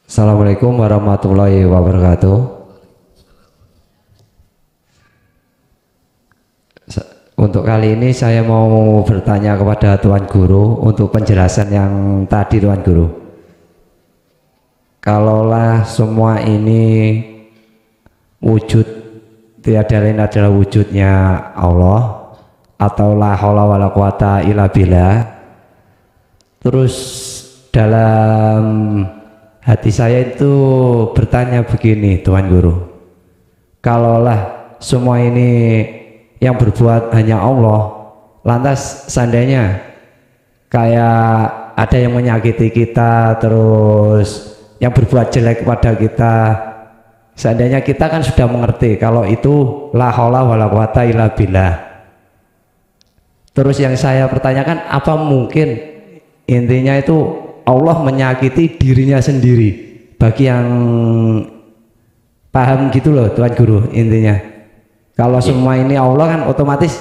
Assalamualaikum warahmatullahi wabarakatuh. Untuk kali ini saya mau bertanya kepada Tuan Guru untuk penjelasan yang tadi, Tuan Guru. Kalaulah semua ini wujud, tiada lain adalah wujudnya Allah, atau la haula wala quwata illa billah, terus dalam hati saya itu bertanya begini, Tuan Guru, kalaulah semua ini yang berbuat hanya Allah, lantas seandainya kayak ada yang menyakiti kita, terus yang berbuat jelek kepada kita, seandainya kita kan sudah mengerti kalau itu la haula wala quwata illa billah. Terus yang saya pertanyakan, apa mungkin intinya itu Allah menyakiti dirinya sendiri? Bagi yang paham gitu loh, Tuan Guru, intinya kalau semua ini Allah kan otomatis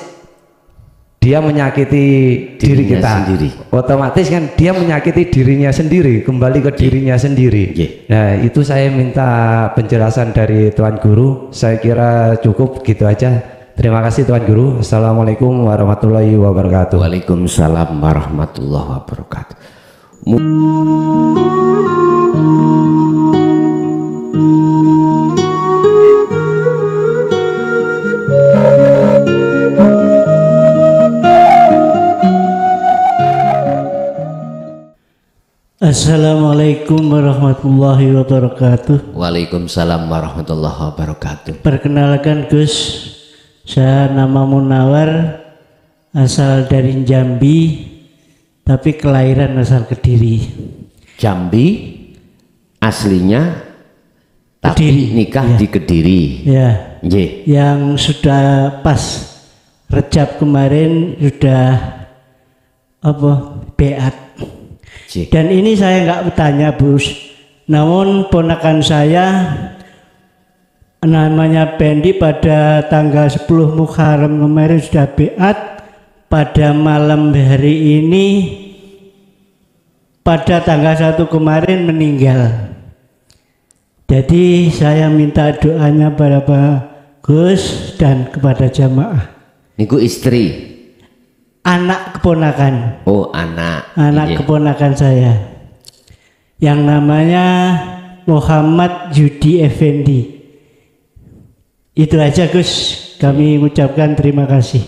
dia menyakiti diri kita sendiri. Otomatis kan dia menyakiti dirinya sendiri, kembali ke dirinya sendiri. Nah, itu saya minta penjelasan dari Tuan Guru. Saya kira cukup gitu aja. Terima kasih Tuan Guru. Assalamualaikum warahmatullahi wabarakatuh. Waalaikumsalam warahmatullahi wabarakatuh. Assalamualaikum warahmatullahi wabarakatuh. Waalaikumsalam warahmatullahi wabarakatuh. Perkenalkan Gus, saya nama Munawar, asal dari Jambi, tapi kelahiran asal Kediri. Jambi aslinya, tapi Kediri, nikah ya. di Kediri. Ya, Nggih. yang sudah pas Rejab kemarin sudah beat. Dan ini saya nggak bertanya Bus, namun ponakan saya namanya Pendi pada tanggal 10 Muharram kemarin sudah beat. Pada malam hari ini pada tanggal 1 kemarin meninggal. Jadi saya minta doanya pada Pak Gus dan kepada jamaah. Niku istri, Anak keponakan. oh anak Anak keponakan saya yang namanya Muhammad Yudi Effendi. Itu aja Gus, kami mengucapkan terima kasih.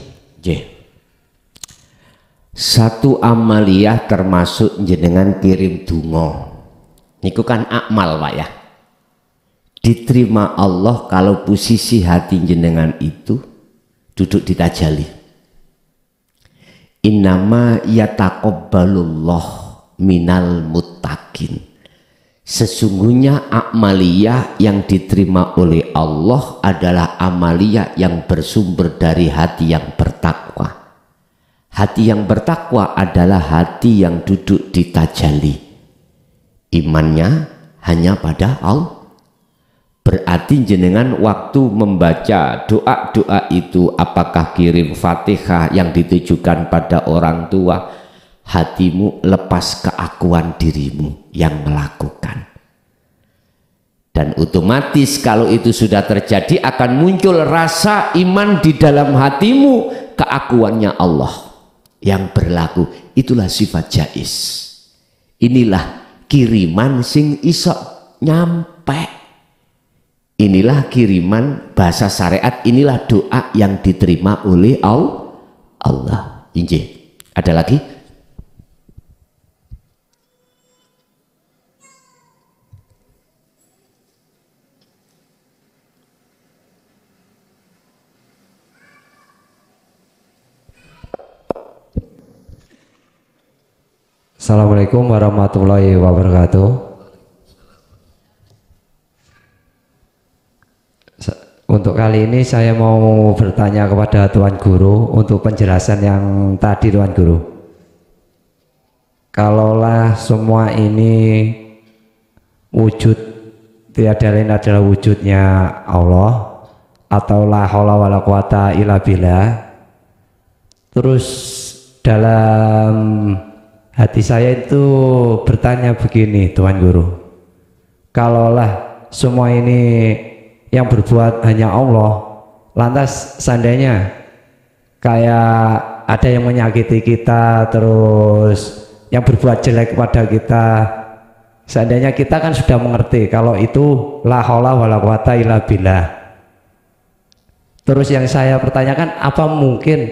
Satu amaliyah termasuk jenengan kirim dungo. Niku kan akmal Pak ya. Diterima Allah kalau posisi hati jenengan itu duduk di tajalli. Innama yataqabbalullah minal muttaqin. Sesungguhnya amaliyah yang diterima oleh Allah adalah amaliyah yang bersumber dari hati yang bertakwa. Hati yang bertakwa adalah hati yang duduk di tajalli. Imannya hanya pada Allah. Berarti jenengan waktu membaca doa-doa itu, apakah kirim Fatihah yang ditujukan pada orang tua, hatimu lepas keakuan dirimu yang melakukan. Dan otomatis kalau itu sudah terjadi akan muncul rasa iman di dalam hatimu, keakuannya Allah yang berlaku. Itulah sifat jais. Inilah kiriman sing iso nyampe. Inilah kiriman bahasa syariat, inilah doa yang diterima oleh Allah. Injih. Ada lagi? Assalamualaikum warahmatullahi wabarakatuh. Untuk kali ini saya mau bertanya kepada Tuan Guru untuk penjelasan yang tadi, Tuan Guru. Kalaulah semua ini wujud, tiada lain adalah wujudnya Allah, atau la haula wala quwata illa billah, terus dalam hati saya itu bertanya begini, Tuan Guru, kalaulah semua ini yang berbuat hanya Allah, lantas seandainya kayak ada yang menyakiti kita, terus yang berbuat jelek kepada kita, seandainya kita kan sudah mengerti kalau itu la haula wala quwata illa billah. Terus yang saya pertanyakan, apa mungkin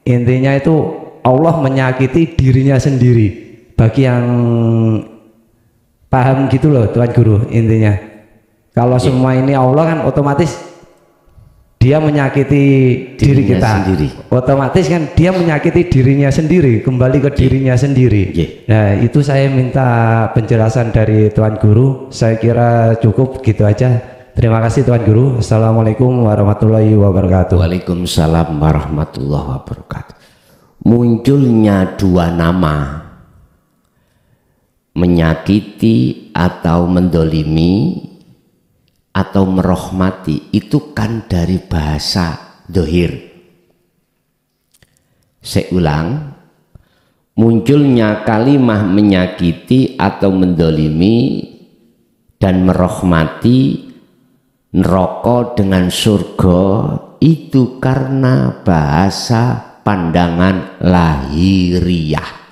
intinya itu Allah menyakiti dirinya sendiri? Bagi yang paham gitu loh Tuan Guru, intinya kalau semua ini Allah kan otomatis dia menyakiti diri kita sendiri. Otomatis kan dia menyakiti dirinya sendiri, kembali ke dirinya sendiri. Nah itu saya minta penjelasan dari Tuan Guru. Saya kira cukup gitu aja. Terima kasih Tuan Guru. Assalamualaikum warahmatullahi wabarakatuh. Waalaikumsalam warahmatullahi wabarakatuh. Munculnya dua nama, menyakiti atau mendolimi atau merahmati, itu kan dari bahasa dohir. Saya ulang, munculnya kalimat menyakiti atau mendolimi dan merahmati, neraka dengan surga, itu karena bahasa pandangan lahiriah.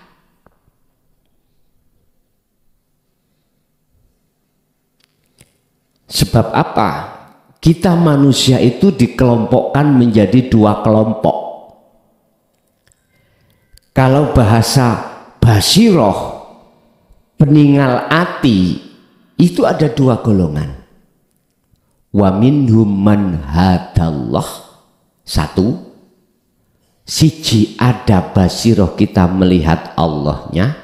Sebab apa? Kita manusia itu dikelompokkan menjadi dua kelompok. Kalau bahasa basiroh, peninggal ati, itu ada dua golongan. Wa minhum man hadallah, satu, siji ada basiroh kita melihat Allahnya.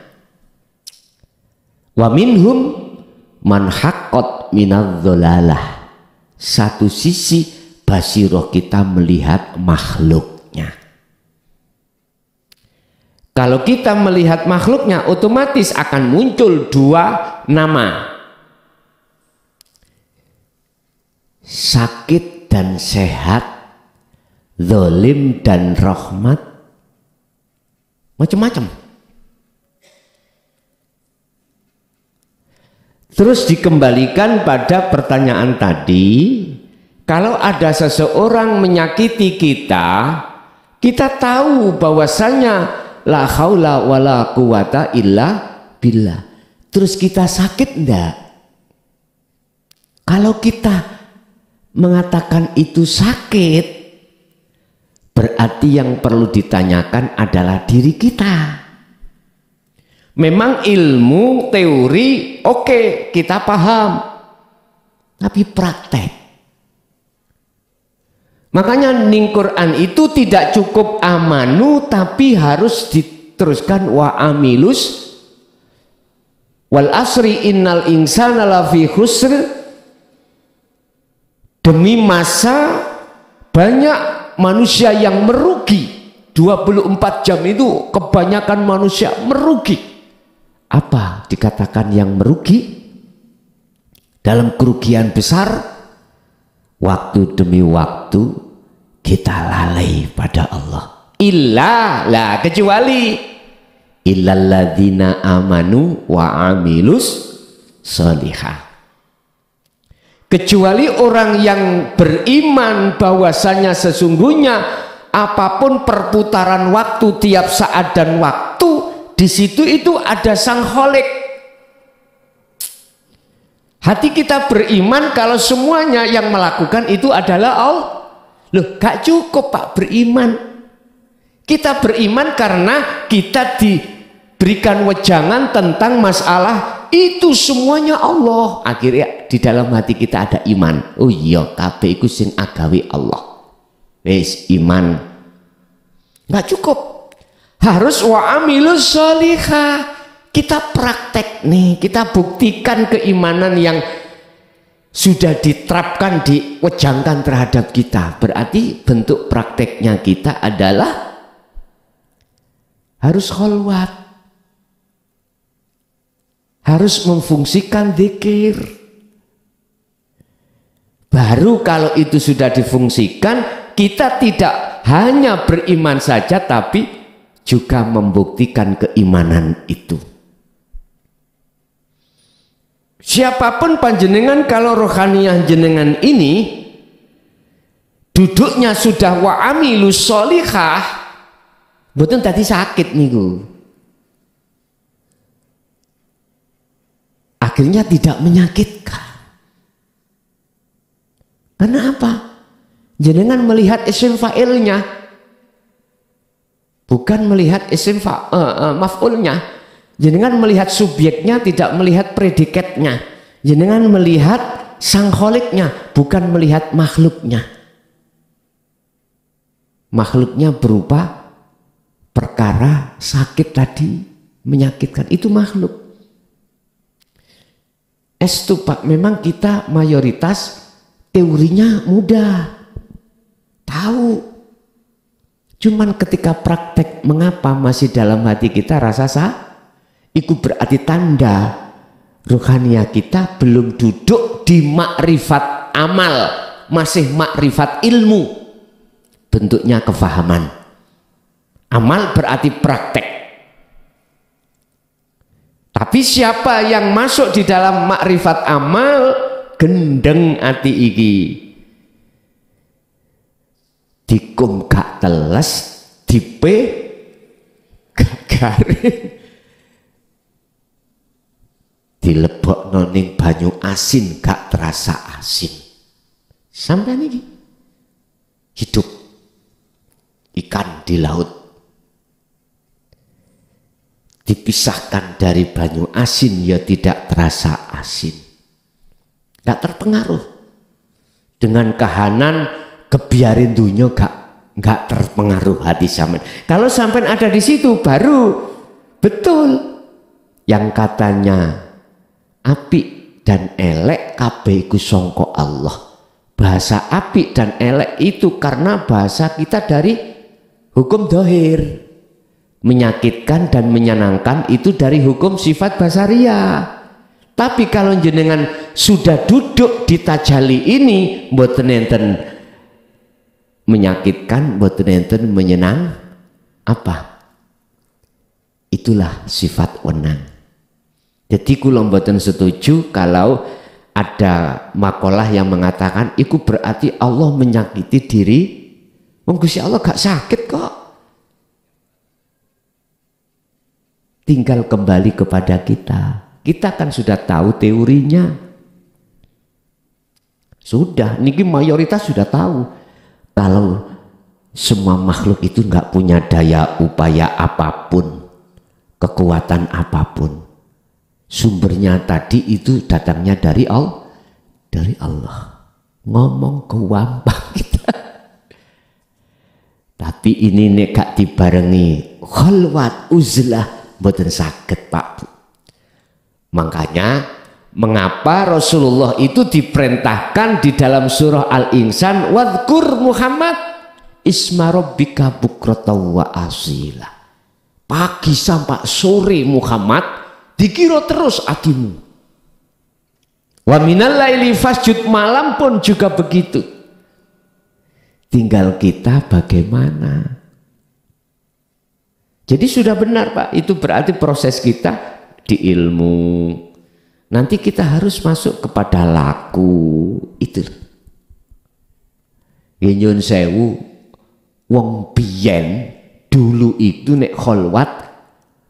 Wa minhum man haqqat minadz-dhalalah, satu sisi basiroh kita melihat makhluknya. Kalau kita melihat makhluknya, otomatis akan muncul dua nama, sakit dan sehat, zalim dan rahmat, macam-macam. Terus dikembalikan pada pertanyaan tadi, kalau ada seseorang menyakiti kita, kita tahu bahwasanya la haula wala quwata illa billah. Terus kita sakit enggak? Kalau kita mengatakan itu sakit, berarti yang perlu ditanyakan adalah diri kita. Memang ilmu teori oke, kita paham, tapi praktek. Makanya ning Quran itu tidak cukup amanu, tapi harus diteruskan wa amilus wal asri innal insana lafi khusr. Demi masa banyak manusia yang merugi. 24 jam itu kebanyakan manusia merugi. Apa dikatakan yang merugi? Dalam kerugian besar, waktu demi waktu kita lalai pada Allah. Illa, lah kecuali illalladzina amanu wa amilus sholihah. Kecuali orang yang beriman bahwasanya sesungguhnya apapun perputaran waktu tiap saat dan waktu, di situ itu ada sang kholik. Hati kita beriman kalau semuanya yang melakukan itu adalah Allah. Loh, gak cukup Pak beriman. Kita beriman karena kita diberikan wejangan tentang masalah itu semuanya Allah. Akhirnya di dalam hati kita ada iman. Oh iya, kabeh iku sing agawe Allah. Wis iman. Gak cukup. Harus wa amilus sholihah. Kita praktek nih, kita buktikan keimanan yang sudah diterapkan, diwejangkan terhadap kita. Berarti bentuk prakteknya kita adalah harus kholwat, harus memfungsikan dzikir. Baru kalau itu sudah difungsikan, kita tidak hanya beriman saja, tapi juga membuktikan keimanan itu. Siapapun panjenengan kalau rohaniyah jenengan ini duduknya sudah wa amilus sholihah, mboten tadi sakit niku. Akhirnya tidak menyakitkan. Karena apa? Jenengan melihat isim fa'ilnya, bukan melihat isim maf'ulnya. Jenengan melihat subjeknya, tidak melihat predikatnya. Jenengan melihat sang kholiknya, bukan melihat makhluknya. Makhluknya berupa perkara sakit tadi, menyakitkan, itu makhluk. Estu Pak, memang kita mayoritas teorinya mudah, tahu. Cuman ketika praktek, mengapa masih dalam hati kita rasa itu berarti tanda rohaniyah kita belum duduk di makrifat amal, masih makrifat ilmu, bentuknya kefahaman. Amal berarti praktek. Tapi siapa yang masuk di dalam makrifat amal, gendeng ati iki, dikum gak teles, dipe gak garing, dilebokno ning banyu asin gak terasa asin. Sampai niki hidup ikan di laut, dipisahkan dari banyu asin ya tidak terasa asin, gak terpengaruh dengan kahanan kebiarin dunia, gak terpengaruh hati sampean. Kalau sampean ada di situ baru betul yang katanya apik dan elek kabeh iku sangka Allah. Bahasa apik dan elek itu karena bahasa kita dari hukum dohir. Menyakitkan dan menyenangkan itu dari hukum sifat basariyah. Tapi kalau jenengan sudah duduk di tajali ini, mboten enten menyakitkan, mboten enten menyenang, apa? Itulah sifat wenang. Jadi kula mboten setuju kalau ada makalah yang mengatakan itu berarti Allah menyakiti diri. Wong Gusti Allah gak sakit kok. Tinggal kembali kepada kita. Kita kan sudah tahu teorinya. Sudah, niki mayoritas sudah tahu. Kalau semua makhluk itu nggak punya daya upaya apapun, kekuatan apapun. Sumbernya tadi itu datangnya dari Allah. Dari Allah. Ngomong gampang kita. Tapi ini nek gak dibarengi khalwat uzlah, mboten saged Pak Bu. Makanya mengapa Rasulullah itu diperintahkan di dalam surah Al-Insan, wadhkur Muhammad isma rabbika bukratan wa asila. Pagi sampai sore Muhammad dikira terus atimu. Wa minal laili fasjud, malam pun juga begitu. Tinggal kita bagaimana. Jadi sudah benar Pak, itu berarti proses kita di ilmu. Nanti kita harus masuk kepada laku. Itu. Nyun sewu, wong biyen dulu itu nek kholwat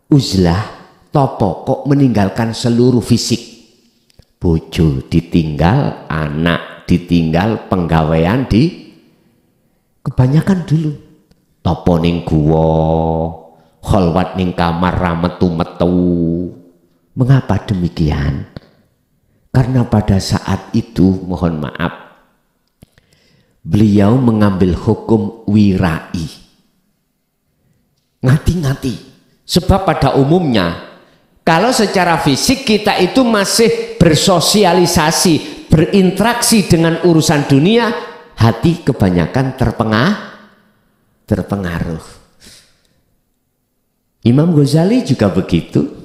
uzlah topo kok meninggalkan seluruh fisik. Bojo ditinggal, anak ditinggal, penggawean di kebanyakan dulu. Topo ning guwa, kholwat ning kamar metu-metu. Mengapa demikian? Karena pada saat itu, mohon maaf, beliau mengambil hukum wirai. Ngati-ngati. Sebab pada umumnya, kalau secara fisik kita itu masih bersosialisasi, berinteraksi dengan urusan dunia, hati kebanyakan terpengaruh. Imam Ghazali juga begitu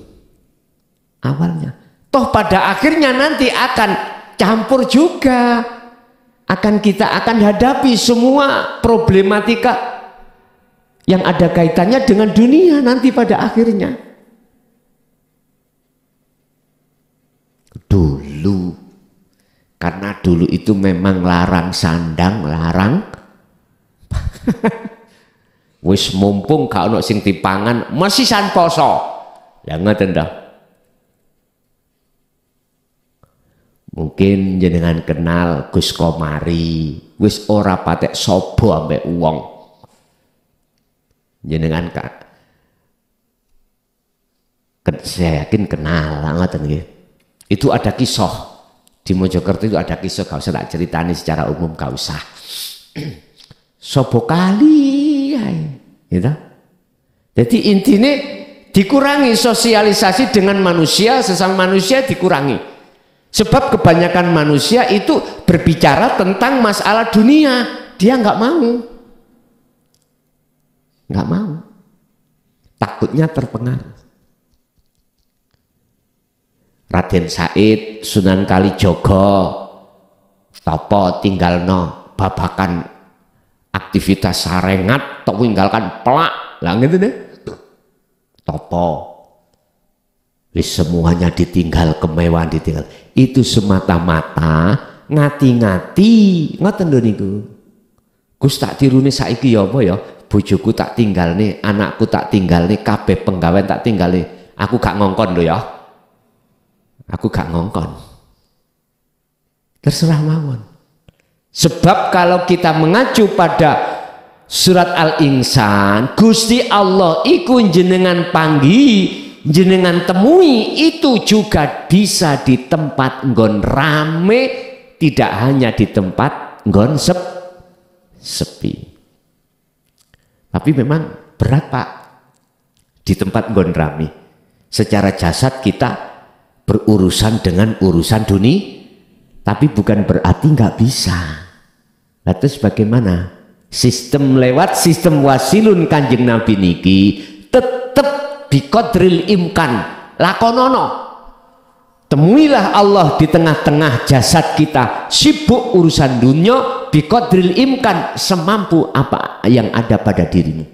awalnya. Toh pada akhirnya nanti akan campur juga. Kita akan hadapi semua problematika yang ada kaitannya dengan dunia nanti pada akhirnya. Dulu. Karena dulu itu memang larang sandang, larang wis mumpung gak ono sing dipangan mesisan poso. Lah ngoten dah. Mungkin jenengan kenal Gus Komari, wis ora patek sobo ambek wong. Jenengan saya yakin kenal, ngoten nggih. Itu ada kisah di Mojokerto, itu ada kisah, gak usah tak ceritani secara umum, gak usah. Sobo kali, gitu. Jadi intinya dikurangi sosialisasi dengan manusia, sesama manusia dikurangi. Sebab kebanyakan manusia itu berbicara tentang masalah dunia, dia nggak mau, takutnya terpengaruh. Raden Said, Sunan Kalijogo, topo tinggalno babakan aktivitas sarengat, topo tinggalkan pelak, lah gitu deh. Topo, wis semuanya ditinggal, kemewahan ditinggal. Itu semata-mata ngati-ngati, ngoten lho niku. Gus tak tirune saiki ya apa ya? Bojoku tak tinggal nih, anakku tak tinggal nih, kabeh penggawean tak tinggal nih. Aku gak ngongkon lho ya. Aku gak ngongkon. Terserah mawon. Sebab kalau kita mengacu pada surat Al-Insan, Gusti Allah iku jenengan panggi, jenengan temui, itu juga bisa di tempat nggon rame, tidak hanya di tempat nggon sepi. Tapi memang berat Pak, di tempat nggon rame. Secara jasad kita berurusan dengan urusan dunia, tapi bukan berarti nggak bisa. Lalu bagaimana? Sistem lewat sistem wasilun Kanjeng Nabi niki tetap biqadril imkan lakonono. Temuilah Allah di tengah-tengah jasad kita, sibuk urusan dunia, biqadril imkan, semampu apa yang ada pada dirimu.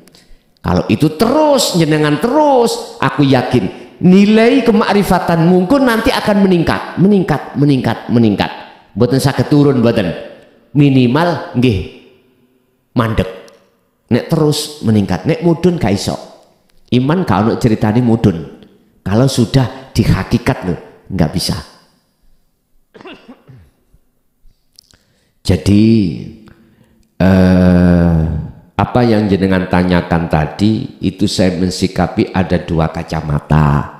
Kalau itu terus, jenengan terus, aku yakin nilai kemakrifatanmu pun nanti akan meningkat. Mboten saged turun, mboten. Minimal nggih mandek. Nek terus meningkat, nek mudun gak iso. Iman gak ono ceritane mudun. Kalau sudah di hakikat loh, nggak bisa. Jadi apa yang jenengan tanyakan tadi itu saya mensikapi ada dua kacamata.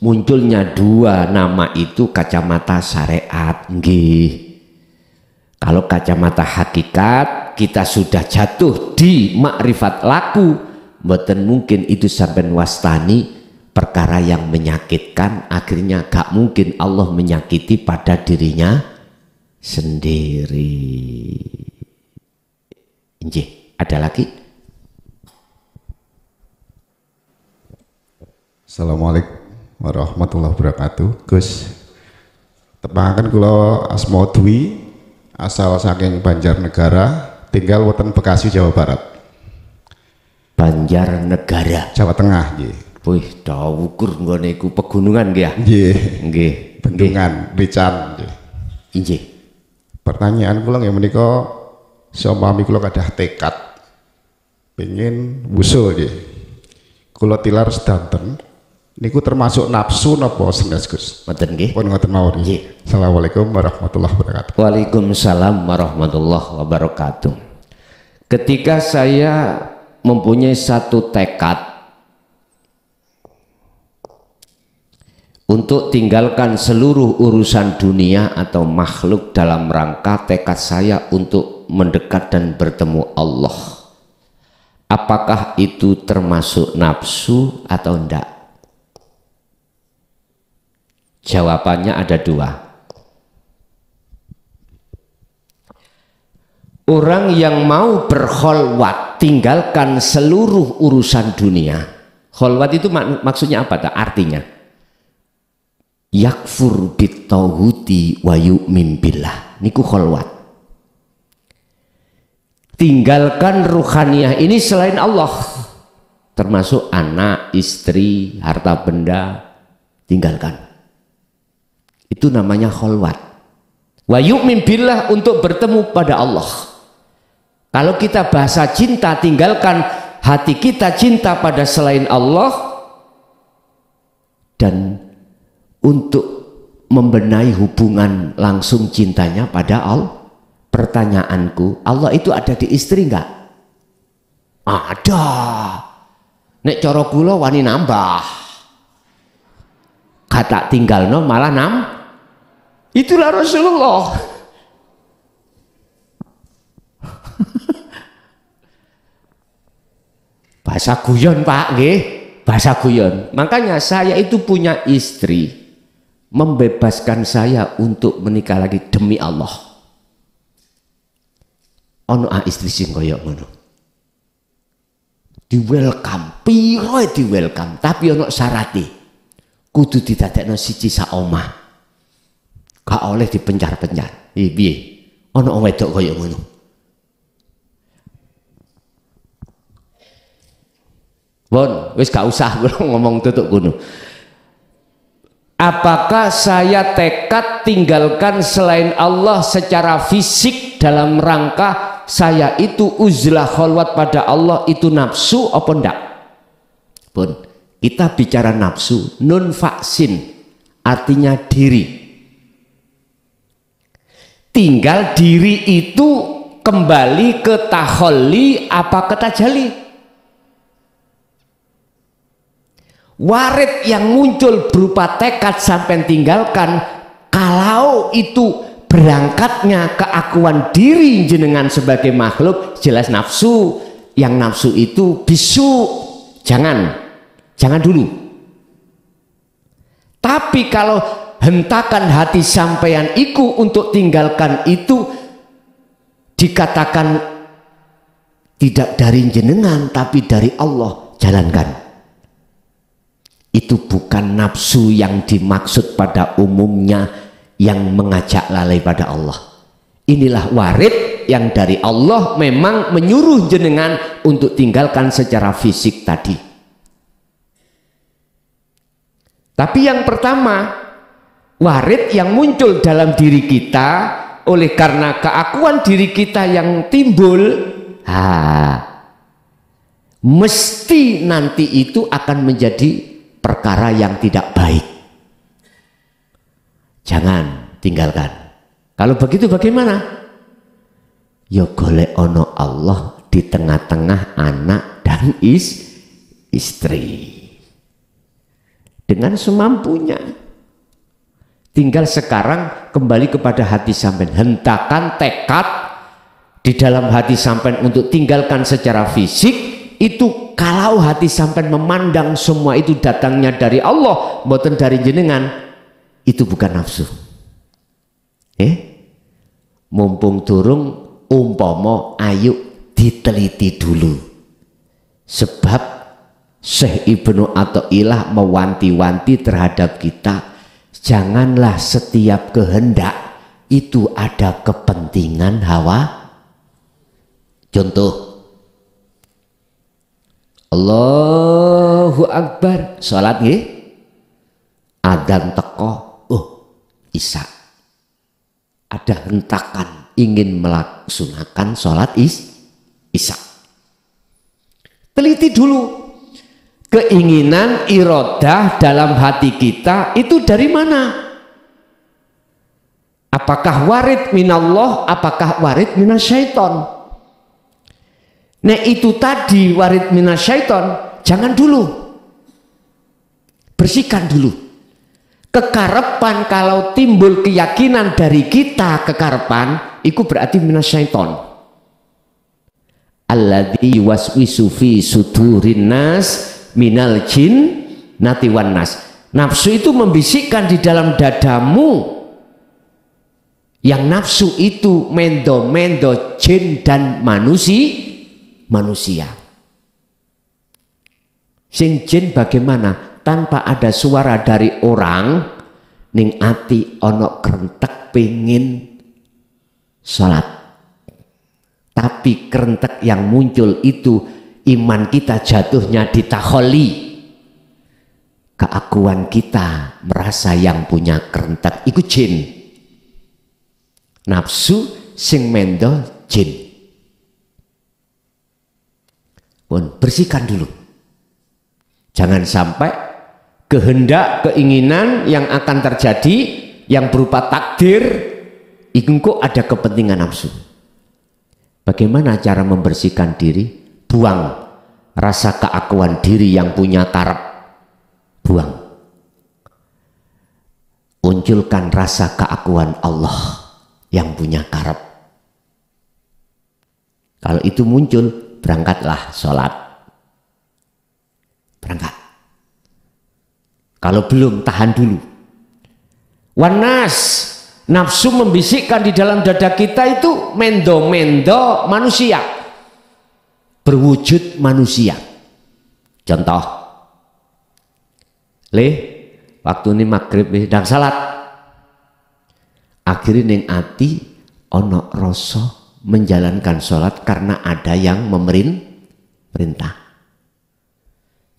Munculnya dua nama itu kacamata syariat, nggih. Kalau kacamata hakikat kita sudah jatuh di makrifat laku, mboten mungkin itu sampai wastani perkara yang menyakitkan. Akhirnya gak mungkin Allah menyakiti pada dirinya sendiri. Nggih, ada lagi? Assalamualaikum warahmatullahi wabarakatuh. Gus, tepangaken kula asma Dwi, asal saking Banjarnegara, tinggal wonten Bekasi, Jawa Barat. Banjarnegara, Jawa Tengah, nggih. Wih, dawukur nggone iku pegunungan nggih ya? Nggih. Nggih. Bendungan, Rican, nggih. Nggih. Pertanyaan kula nggih menika, suami kula kadah tekad pengen wusul nggih. Kula tilar sedanten niku termasuk nafsu napa senes Gus? Mboten nggih. Pun ngoten mawon. Nggih. Assalamualaikum warahmatullahi wabarakatuh. Waalaikumsalam warahmatullahi wabarakatuh. Ketika saya mempunyai satu tekad untuk tinggalkan seluruh urusan dunia atau makhluk dalam rangka tekad saya untuk mendekat dan bertemu Allah, apakah itu termasuk nafsu atau enggak? Jawabannya ada dua. Orang yang mau berkholwat, tinggalkan seluruh urusan dunia. Kholwat itu maksudnya apa? Artinya yakfur bitauhuti wa yu'min billah. Niku kholwat. Tinggalkan ruhaniyah ini selain Allah, termasuk anak, istri, harta benda, tinggalkan. Itu namanya kholwat. Wa yu'min billah, untuk bertemu pada Allah. Kalau kita bahasa cinta, tinggalkan hati kita cinta pada selain Allah, dan untuk membenahi hubungan langsung cintanya pada Allah. Pertanyaanku, Allah itu ada di istri enggak? Ada. Nek cara kula wani nambah. Kata tinggalno malah Itulah Rasulullah. Bahasa guyon Pak, nggih. Bahasa guyon. Makanya saya itu punya istri, membebaskan saya untuk menikah lagi demi Allah. Ono istri sing kaya ngono. Di welcome, piro di welcome, tapi ono syarate. Kudu didadekno siji sak omah. Gak oleh dipencar-pencar. Piye? Ono wedok kaya ngono. Bon, wis gak usah ngomong tutuk ngono. Apakah saya tekad tinggalkan selain Allah secara fisik dalam rangka saya itu uzlah kholwat pada Allah, itu nafsu apa ndak? Bon, kita bicara nafsu, nun vaksin artinya diri. Tinggal diri itu kembali ke taholli apa ke tajali. Warid yang muncul berupa tekad sampai tinggalkan, kalau itu berangkatnya keakuan diri jenengan sebagai makhluk, jelas nafsu. Yang nafsu itu bisu, jangan dulu. Tapi kalau hentakan hati sampeyan iku untuk tinggalkan itu, dikatakan tidak dari jenengan tapi dari Allah, jalankan. Itu bukan nafsu yang dimaksud pada umumnya yang mengajak lalai pada Allah. Inilah warid yang dari Allah memang menyuruh jenengan untuk tinggalkan secara fisik tadi. Tapi yang pertama, warid yang muncul dalam diri kita oleh karena keakuan diri kita yang timbul, mesti nanti itu akan menjadi perkara yang tidak baik. Jangan tinggalkan. Kalau begitu bagaimana? Ya golek ono Allah di tengah-tengah anak dan istri dengan semampunya. Tinggal sekarang kembali kepada hati sampean, hentakan tekad di dalam hati sampean untuk tinggalkan secara fisik. Itu kalau hati sampean memandang semua itu datangnya dari Allah, mboten dari jenengan, itu bukan nafsu. Mumpung durung umpama, ayo diteliti dulu. Sebab Syekh Ibnu Athaillah mewanti-wanti terhadap kita, janganlah setiap kehendak itu ada kepentingan hawa. Contoh, Allahu Akbar, sholat nggih, adzan teko, isya. Ada hentakan ingin melaksanakan sholat isya. Teliti dulu. Keinginan iradah dalam hati kita itu dari mana? Apakah warid minallah, apakah warid minasyaiton? Nah itu tadi warid minasyaiton, jangan dulu. Bersihkan dulu. Kekarepan, kalau timbul keyakinan dari kita kekarepan, itu berarti minasyaiton. Alladzi yuwaswisu fi sudurin nas minal jin nati wan nas. Nafsu itu membisikkan di dalam dadamu. Yang nafsu itu mendo-mendo jin dan manusia. Sing jin bagaimana? Tanpa ada suara dari orang, ning ati ono kerentek pengin sholat. Tapi kerentek yang muncul itu iman kita jatuhnya di takholi. keakuan kita merasa yang punya kerentek iku jin. Nafsu sing mendo jin. Pun bersihkan dulu. Jangan sampai kehendak, keinginan yang akan terjadi yang berupa takdir itu kok ada kepentingan nafsu. Bagaimana cara membersihkan diri? Buang rasa keakuan diri yang punya taraf. Buang. Munculkan rasa keakuan Allah yang punya karep. Kalau itu muncul, berangkatlah sholat. Berangkat. Kalau belum, tahan dulu. Wanas, nafsu membisikkan di dalam dada kita itu mendo-mendo manusia. Berwujud manusia. Contoh. Waktu ini maghrib dan salat. Akhirnya ning ati ono rasa menjalankan sholat karena ada yang memerintah.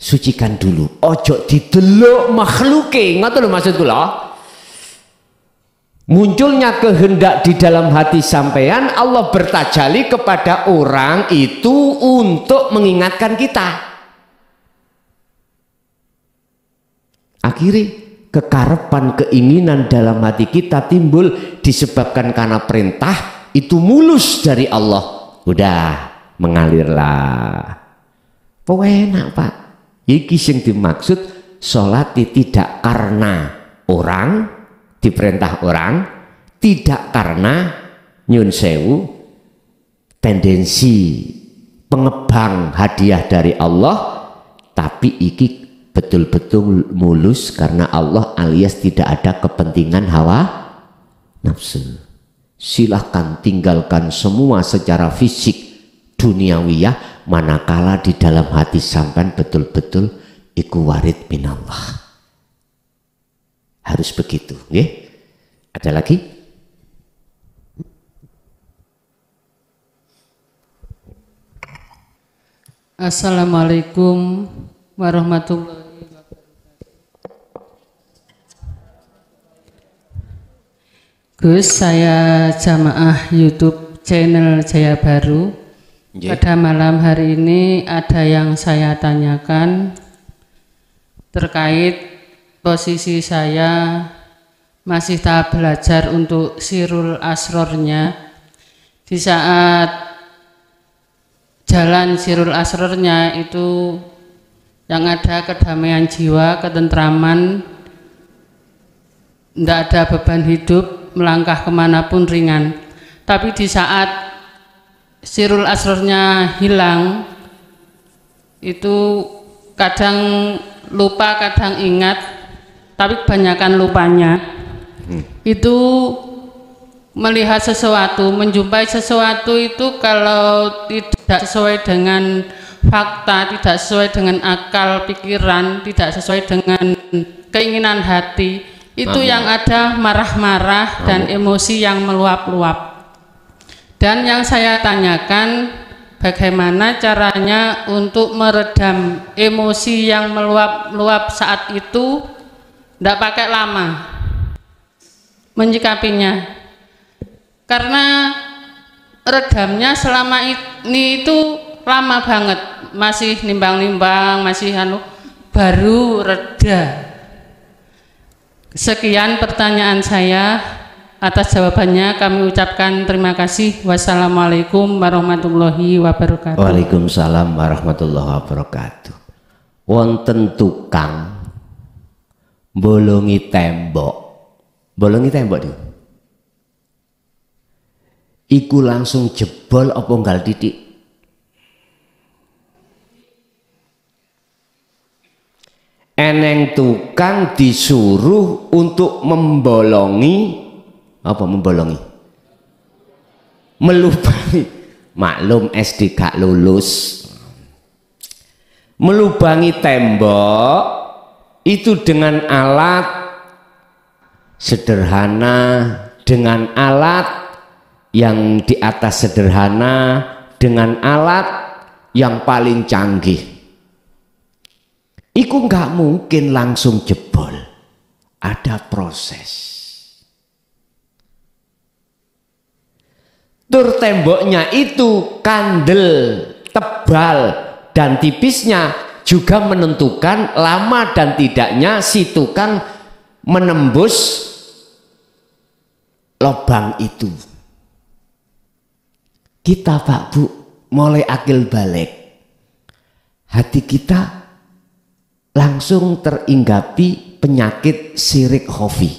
Sucikan dulu, ojo didelok makhluke, ngoten lho maksud kula. Munculnya kehendak di dalam hati sampean, Allah bertajali kepada orang itu untuk mengingatkan kita. Akhirnya kekarepan, keinginan dalam hati kita timbul disebabkan karena perintah itu mulus dari Allah. Udah mengalirlah. Enak Pak. Iki sing dimaksud sholat tidak karena orang, diperintah orang, tidak karena nyun sewu, tendensi pengebang hadiah dari Allah, tapi iki betul-betul mulus karena Allah alias tidak ada kepentingan hawa nafsu. Silahkan tinggalkan semua secara fisik duniawiyah, manakala di dalam hati sampan betul-betul iku warid minallah. Harus begitu, nggih. Ada lagi? Assalamualaikum warahmatullahi wabarakatuh. Gus, saya jamaah YouTube channel Jaya Baru. Pada malam hari ini ada yang saya tanyakan terkait posisi saya masih tahap belajar untuk sirul asrornya. Di saat jalan sirul asrornya itu yang ada kedamaian jiwa, ketentraman, tidak ada beban hidup, melangkah kemanapun ringan. Tapi di saat sirul asrornya hilang, itu kadang lupa, kadang ingat, tapi kebanyakan lupanya. Itu melihat sesuatu, menjumpai sesuatu itu kalau tidak sesuai dengan fakta, tidak sesuai dengan akal pikiran, tidak sesuai dengan keinginan hati, itu yang ada marah-marah dan emosi yang meluap-luap. Dan yang saya tanyakan, bagaimana caranya untuk meredam emosi yang meluap-luap saat itu, tidak pakai lama menyikapinya. Karena redamnya selama ini itu lama banget, masih nimbang-nimbang, masih baru reda. Sekian pertanyaan saya. Atas jawabannya kami ucapkan terima kasih. Wassalamualaikum warahmatullahi wabarakatuh. Waalaikumsalam warahmatullahi wabarakatuh. Wonten tukang bolongi tembok. Bolongi tembok itu. Iku langsung jebol apa nggal titik? Eneng tukang disuruh untuk membolongi. Apa membolongi? Melubangi. Maklum SD gak lulus. Melubangi tembok itu dengan alat sederhana, dengan alat yang di atas sederhana, dengan alat yang paling canggih. Iku nggak mungkin langsung jebol, ada proses. Tur temboknya itu kandel, tebal dan tipisnya juga menentukan lama dan tidaknya si tukang menembus lubang itu. Kita Pak Bu mulai akil balik, hati kita langsung teringgapi penyakit syirik khafi.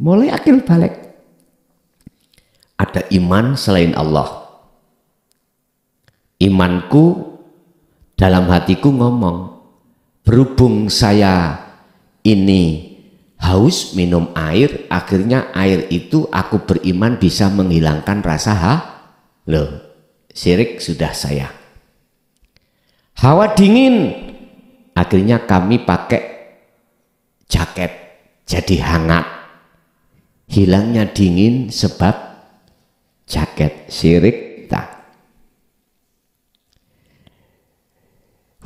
Mulai akil balik. Ada iman selain Allah. Imanku dalam hatiku ngomong, berhubung saya ini haus minum air, akhirnya air itu aku beriman bisa menghilangkan rasa loh, syirik sudah saya. Hawa dingin, akhirnya kami pakai jaket jadi hangat. Hilangnya dingin sebab jaket, syirik tak.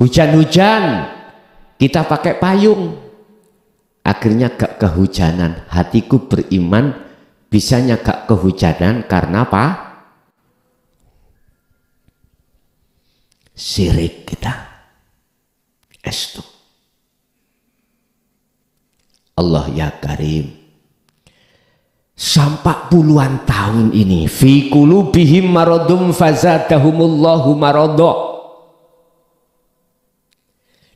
Hujan-hujan kita pakai payung, akhirnya gak kehujanan. Hatiku beriman bisanya gak kehujanan karena apa? Syirik kita. Estu Allah ya Karim. Sampai puluhan tahun ini fi qulubihim maradum fazadahumullahu marada.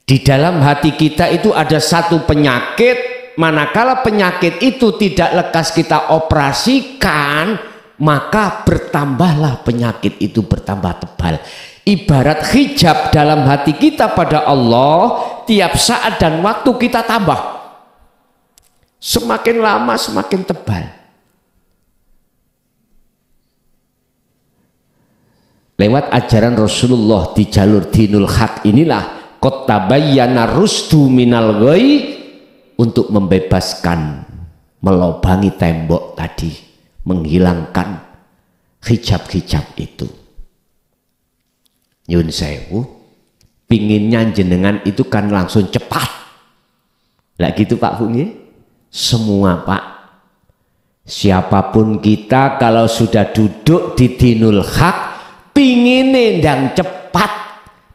Di dalam hati kita itu ada satu penyakit, manakala penyakit itu tidak lekas kita operasikan, maka bertambahlah penyakit itu, bertambah tebal. Ibarat hijab dalam hati kita pada Allah, tiap saat dan waktu kita tambah. Semakin lama semakin tebal. Lewat ajaran Rasulullah di jalur dinul haq inilah qad tabayyana rusdu minal ghai, untuk membebaskan, melobangi tembok tadi, menghilangkan hijab-hijab itu. Nyun sewu, pinginnya jenengan itu kan langsung cepat. Lah gitu Pak Bu nggih? Semua Pak. Siapapun kita kalau sudah duduk di dinul haq, pingin yang cepat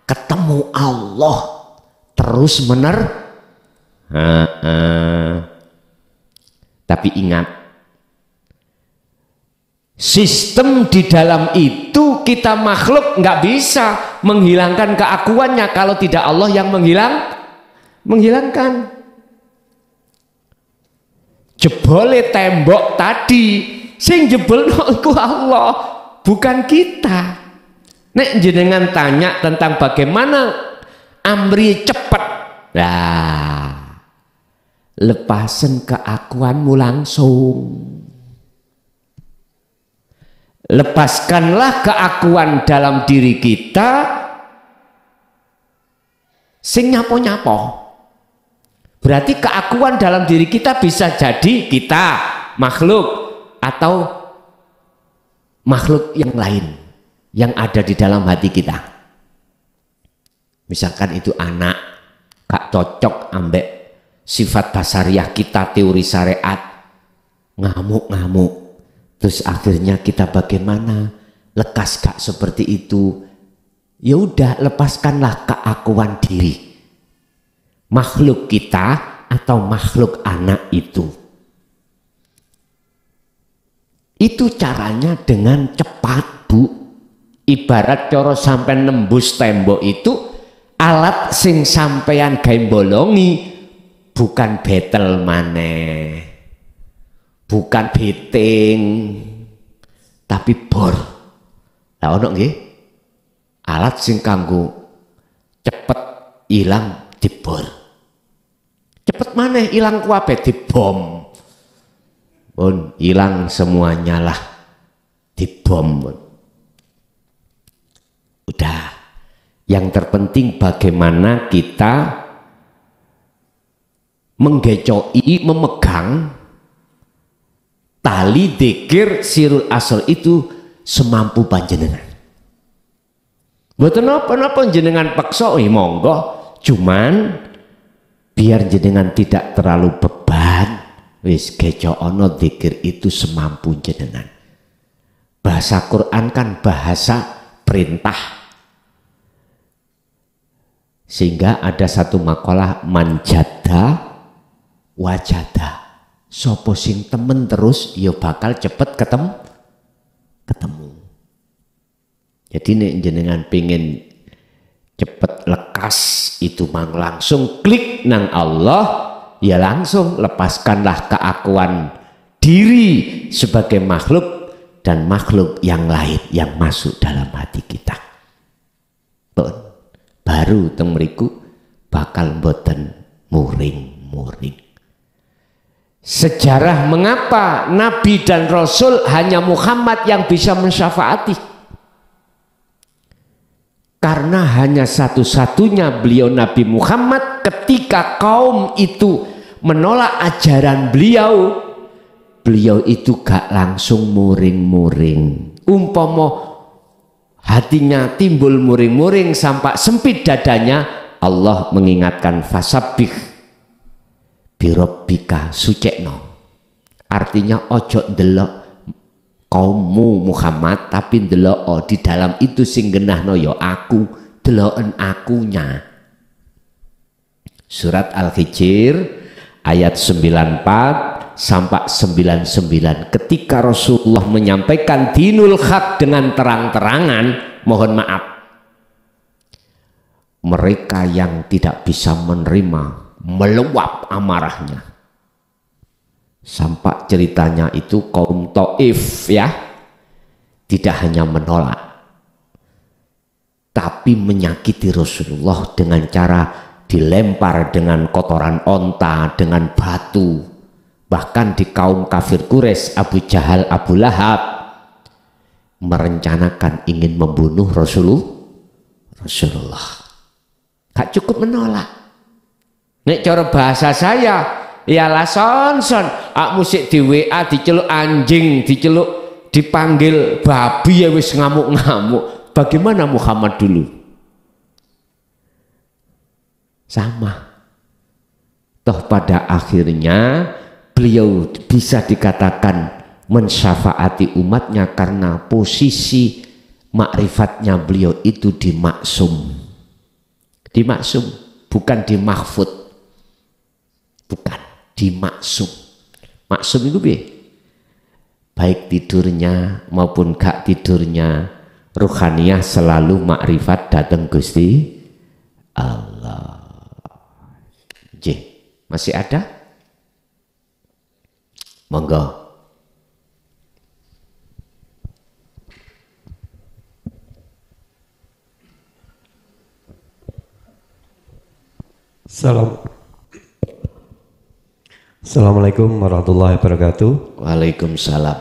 ketemu Allah terus tapi ingat, sistem di dalam itu kita makhluk nggak bisa menghilangkan keakuannya kalau tidak Allah yang menghilangkan. Jebole tembok tadi, sing jebol iku Allah, bukan kita. Nek jenengan tanya tentang bagaimana amri cepat, nah, lepasen keakuanmu langsung. Lepaskanlah keakuan dalam diri kita, sing nyapo-nyapo. Berarti keakuan dalam diri kita bisa jadi kita, makhluk, atau makhluk yang lain yang ada di dalam hati kita. Misalkan itu anak gak cocok ambek sifat basariah kita, teori syariat, ngamuk-ngamuk, terus akhirnya kita bagaimana, lekas gak seperti itu, ya udah lepaskanlah keakuan diri, makhluk kita atau makhluk anak itu caranya dengan cepat Bu. Ibarat coro sampai nembus tembok itu, alat sing sampeyan gawe bolongi bukan betel maneh, bukan beting, tapi bor. Lah ono nggih alat sing kanggo cepet ilang dibor, cepet maneh ilang kuwabe dibom, pun hilang semuanya lah dibom. Udah, yang terpenting bagaimana kita menggecoi, memegang tali dzikir sirul asal itu semampu panjenengan. Mboten napa-napa jenengan paksa, monggo Cuman biar jenengan tidak terlalu beban, wis gecokono zikir itu semampu jenengan. Bahasa Quran kan bahasa perintah. Sehingga ada satu makalah manjada wajada. Sopo sing temen terus ya bakal cepet ketemu. Jadi nek jenengan pengen cepet lekas itu mang langsung klik nang Allah, ya langsung lepaskanlah keakuan diri sebagai makhluk dan makhluk yang lain yang masuk dalam hati kita. Baru teng mriku bakal mboten muring-muring. Sejarah mengapa Nabi dan Rasul hanya Muhammad yang bisa mensyafaati? Karena hanya satu-satunya beliau Nabi Muhammad ketika kaum itu menolak ajaran beliau, beliau itu gak langsung muring-muring. Umpama hatinya timbul muring-muring sampai sempit dadanya, Allah mengingatkan fasabbih birabbika sucekno. Artinya ojo ndelok kaummu Muhammad tapi ndelok di dalam itu sing genahno ya aku, deloken akunya. Surat Al-Hijr ayat 94 sampai 99, ketika Rasulullah menyampaikan dinul haq dengan terang-terangan, mohon maaf, mereka yang tidak bisa menerima meluap amarahnya. Sampai ceritanya itu kaum Taif ya, tidak hanya menolak tapi menyakiti Rasulullah dengan cara dilempar dengan kotoran onta, dengan batu. Bahkan di kaum kafir Quraisy, Abu Jahal, Abu Lahab merencanakan ingin membunuh Rasulullah. Gak cukup menolak. Nek cara bahasa saya, ya lah son, ak musik di WA diceluk anjing, diceluk dipanggil babi ya wis ngamuk-ngamuk. Bagaimana Muhammad dulu? Sama. Toh pada akhirnya beliau bisa dikatakan mensyafaati umatnya karena posisi makrifatnya beliau itu dimaksum. Dimaksum, bukan dimahfud. Bukan, dimaksum. Maksum itu baik tidurnya maupun gak tidurnya, ruhaniyah selalu makrifat datang Gusti Allah. Masih ada? Monggo. Assalamualaikum warahmatullahi wabarakatuh. Waalaikumsalam.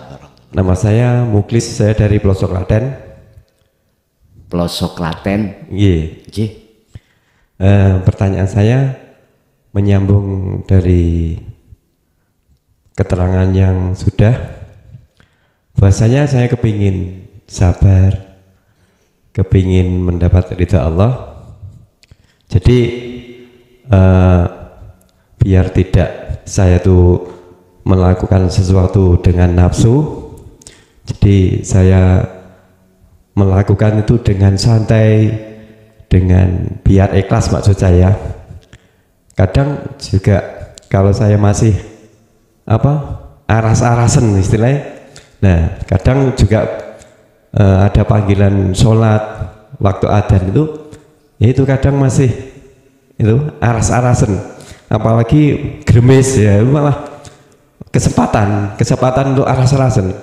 Nama saya Muklis, saya dari pelosok Klaten. Pelosok Klaten. Iya. Pertanyaan saya menyambung dari keterangan yang sudah, bahasanya saya kepingin sabar, kepingin mendapat ridha Allah. Jadi biar tidak saya tuh melakukan sesuatu dengan nafsu, jadi saya melakukan itu dengan santai, dengan biar ikhlas maksud saya. Kadang juga kalau saya masih aras-arasan istilahnya, nah kadang juga ada panggilan sholat waktu adzan itu kadang masih itu aras-arasan, apalagi gremes ya, malah kesempatan untuk aras-arasan.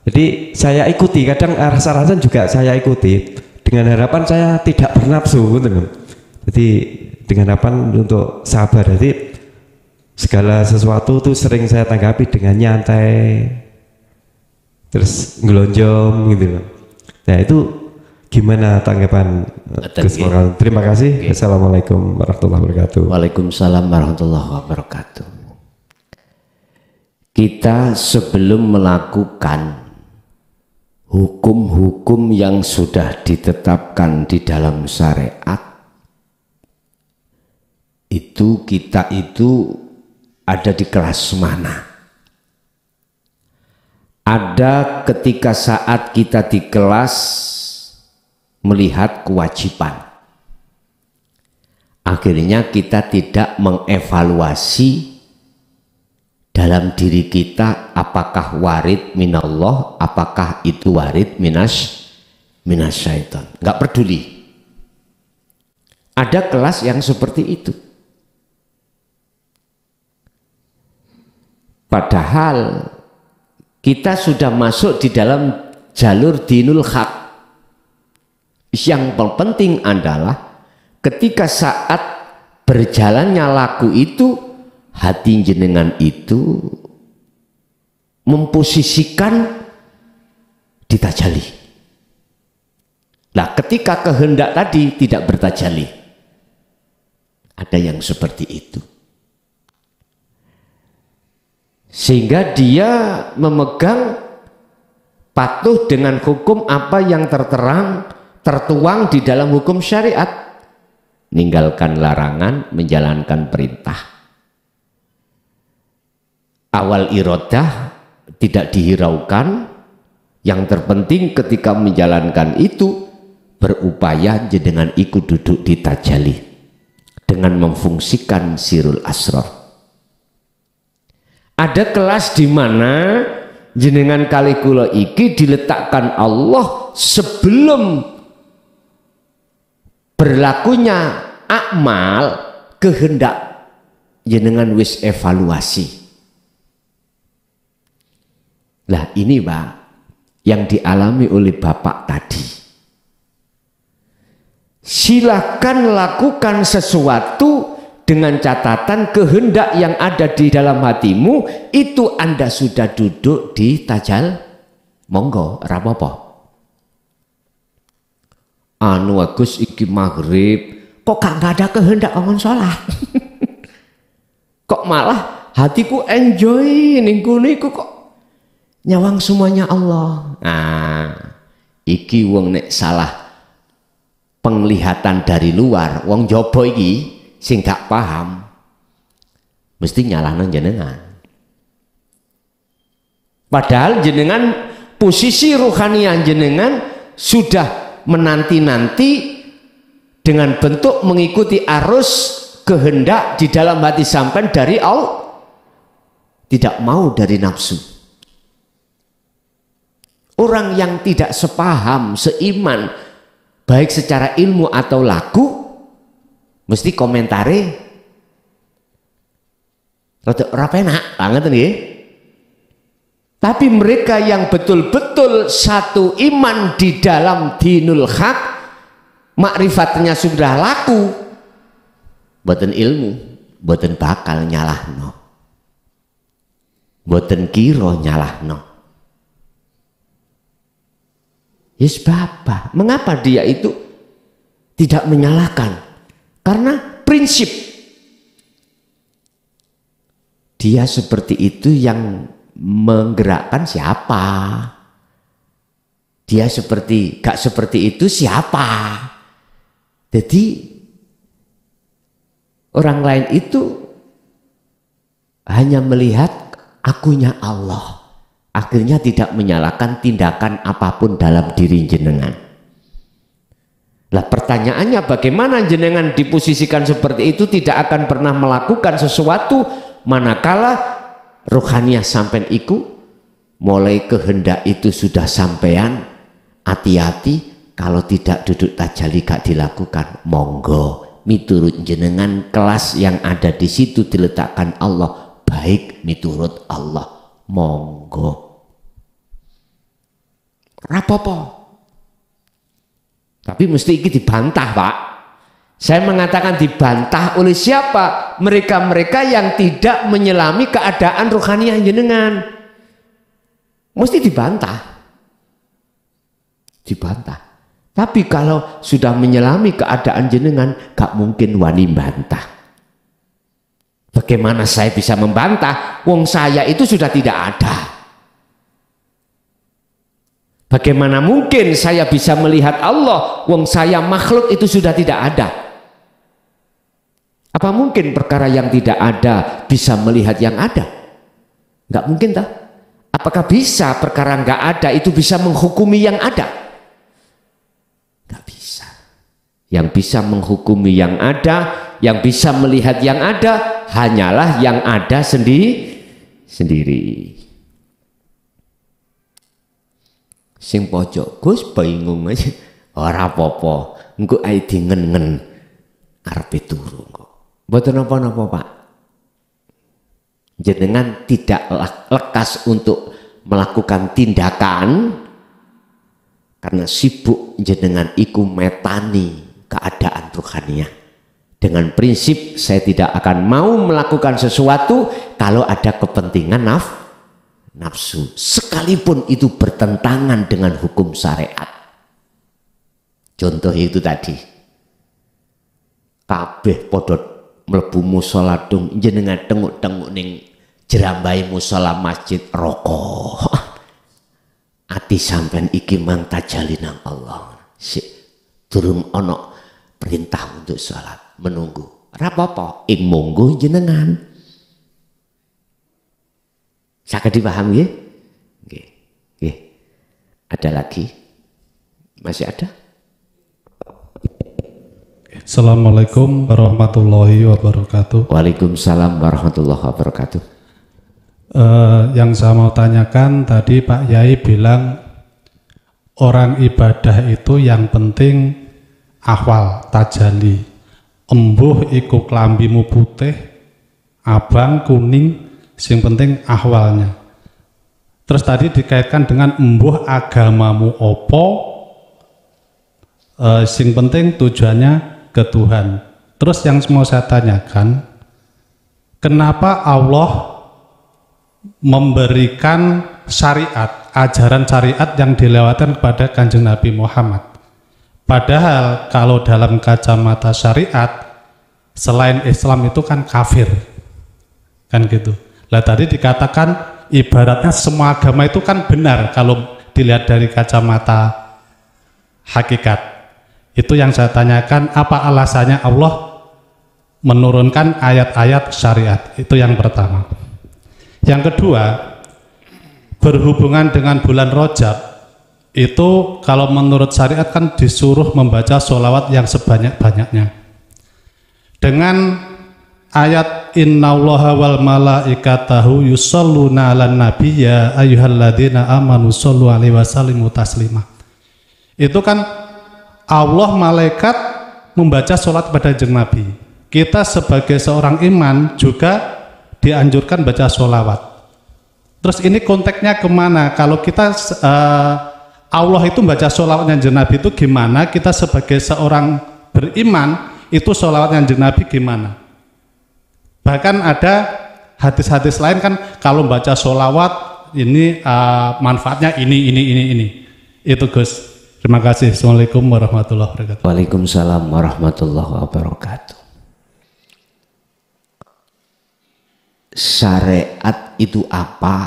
Jadi saya ikuti, kadang aras-arasan juga saya ikuti dengan harapan saya tidak bernafsu gitu. Jadi dengan harapan untuk sabar. Jadi segala sesuatu tuh sering saya tanggapi dengan nyantai, terus ngelonjong gitu. Nah itu gimana tanggapan Gus Moral? Terima kasih. Assalamualaikum warahmatullahi wabarakatuh. Waalaikumsalam warahmatullahi wabarakatuh. Kita sebelum melakukan hukum-hukum yang sudah ditetapkan di dalam syariat, itu kita itu ada di kelas mana. Ada ketika saat kita di kelas melihat kewajiban. Akhirnya kita tidak mengevaluasi dalam diri kita apakah warid minallah, apakah itu warid minasyaiton. Enggak peduli. Ada kelas yang seperti itu. Padahal kita sudah masuk di dalam jalur dinul haq. Yang penting adalah ketika saat berjalannya laku itu, hati jenengan itu memposisikan di tajalli. Nah, ketika kehendak tadi tidak bertajalli, ada yang seperti itu. Sehingga dia memegang patuh dengan hukum apa yang tertuang di dalam hukum syariat. Ninggalkan larangan, menjalankan perintah. Awal iradah tidak dihiraukan. Yang terpenting ketika menjalankan itu, berupaya dengan ikut duduk di tajalli dengan memfungsikan sirul asrar. Ada kelas di mana jenengan kali kula iki diletakkan Allah sebelum berlakunya akmal, kehendak jenengan wis evaluasi. Lah ini Pak yang dialami oleh Bapak tadi. Silakan lakukan sesuatu dengan catatan kehendak yang ada di dalam hatimu itu Anda sudah duduk di tajal, monggo rapopo. Anu Agus iki maghrib kok gak ada kehendak bangun sholat. Kok malah hatiku enjoy niku kok nyawang semuanya Allah. Nah, iki wong nek salah penglihatan dari luar, wong jobo iki sing gak paham mesti nyalahno jenengan. Padahal jenengan posisi rohanian jenengan sudah menanti-nanti dengan bentuk mengikuti arus kehendak di dalam hati sampean dari Allah, tidak mau dari nafsu. Orang yang tidak sepaham, seiman, baik secara ilmu atau laku, mesti komentari rada ora penak banget nggih. Tapi mereka yang betul-betul satu iman di dalam dinul haq, makrifatnya sudah laku, boten ilmu, boten bakal nyalahno, boten kira nyalahno. Yes Bapak, mengapa dia itu tidak menyalahkan? Karena prinsip dia seperti itu yang menggerakkan siapa? Dia gak seperti itu siapa? Jadi orang lain itu hanya melihat akunya Allah. Akhirnya tidak menyalahkan tindakan apapun dalam diri jenengan. Lah pertanyaannya bagaimana jenengan diposisikan seperti itu tidak akan pernah melakukan sesuatu manakala rohaniah sampean iku mulai kehendak itu sudah sampean, hati-hati kalau tidak duduk tajalli gak dilakukan, monggo miturut jenengan kelas yang ada di situ diletakkan Allah, baik miturut Allah, monggo rapopo. Tapi mesti ini dibantah Pak. Saya mengatakan dibantah oleh siapa? Mereka-mereka yang tidak menyelami keadaan rohaniah jenengan. Mesti dibantah. Dibantah. Tapi kalau sudah menyelami keadaan jenengan, gak mungkin wani bantah. Bagaimana saya bisa membantah? Wong saya itu sudah tidak ada. Bagaimana mungkin saya bisa melihat Allah? Wong saya makhluk itu sudah tidak ada. Apa mungkin perkara yang tidak ada bisa melihat yang ada? Nggak mungkin tak? Apakah bisa perkara nggak ada itu bisa menghukumi yang ada? Nggak bisa. Yang bisa menghukumi yang ada, yang bisa melihat yang ada, hanyalah yang ada sendiri. Sing pojok, Gus bingung aja. Ora apa-apa, engko ae dingen-ngen arepe turu kok. Mboten napa-napa, Pak. Jenengan tidak lekas untuk melakukan tindakan karena sibuk jenengan iku metani keadaan rohaniah. Dengan prinsip saya tidak akan mau melakukan sesuatu kalau ada kepentingan nafsu, sekalipun itu bertentangan dengan hukum syariat. Contoh itu tadi, kabeh podot mlebu musala dong jenengan tenguk-tenguk ning jerambai musala masjid rokok. Ati sampean iki mang tajali nang Allah. Sik durung ana perintah untuk salat, menunggu. Ora apa-apa, ing monggo jenengan. Saged dipahami nggih? Nggih. Ada lagi? Masih ada? Assalamualaikum warahmatullahi wabarakatuh. Waalaikumsalam warahmatullahi wabarakatuh. Yang saya mau tanyakan tadi Pak Yai bilang orang ibadah itu yang penting ahwal tajali. Embuh iku klambimu putih, abang, kuning, sing penting ahwalnya. Terus tadi dikaitkan dengan embuh agamamu opo, sing penting tujuannya ke Tuhan. Terus yang mau saya tanyakan, kenapa Allah memberikan syariat, ajaran syariat yang dilewatkan kepada Kanjeng Nabi Muhammad? Padahal kalau dalam kacamata syariat, selain Islam itu kan kafir, kan gitu. Lah tadi dikatakan ibaratnya semua agama itu kan benar kalau dilihat dari kacamata hakikat. Itu yang saya tanyakan, apa alasannya Allah menurunkan ayat-ayat syariat? Itu yang pertama. Yang kedua, berhubungan dengan bulan Rajab, itu kalau menurut syariat kan disuruh membaca sholawat yang sebanyak-banyaknya. Dengan ayat innallaha wal malaikatahu yusholluna 'alan nabi ya ayyuhalladzina amanu shollu 'alaihi wasallimu taslima. Itu kan Allah malaikat membaca sholat pada Kanjeng Nabi. Kita sebagai seorang iman juga dianjurkan baca sholawat. Terus ini konteksnya kemana? Kalau kita Allah itu baca sholawatnya Kanjeng Nabi itu gimana? Kita sebagai seorang beriman itu sholawatnya Kanjeng Nabi gimana? Bahkan ada hadis-hadis lain kan kalau baca sholawat ini manfaatnya ini. Itu Gus. Terima kasih. Assalamualaikum warahmatullahi wabarakatuh. Waalaikumsalam warahmatullahi wabarakatuh. Syariat itu apa?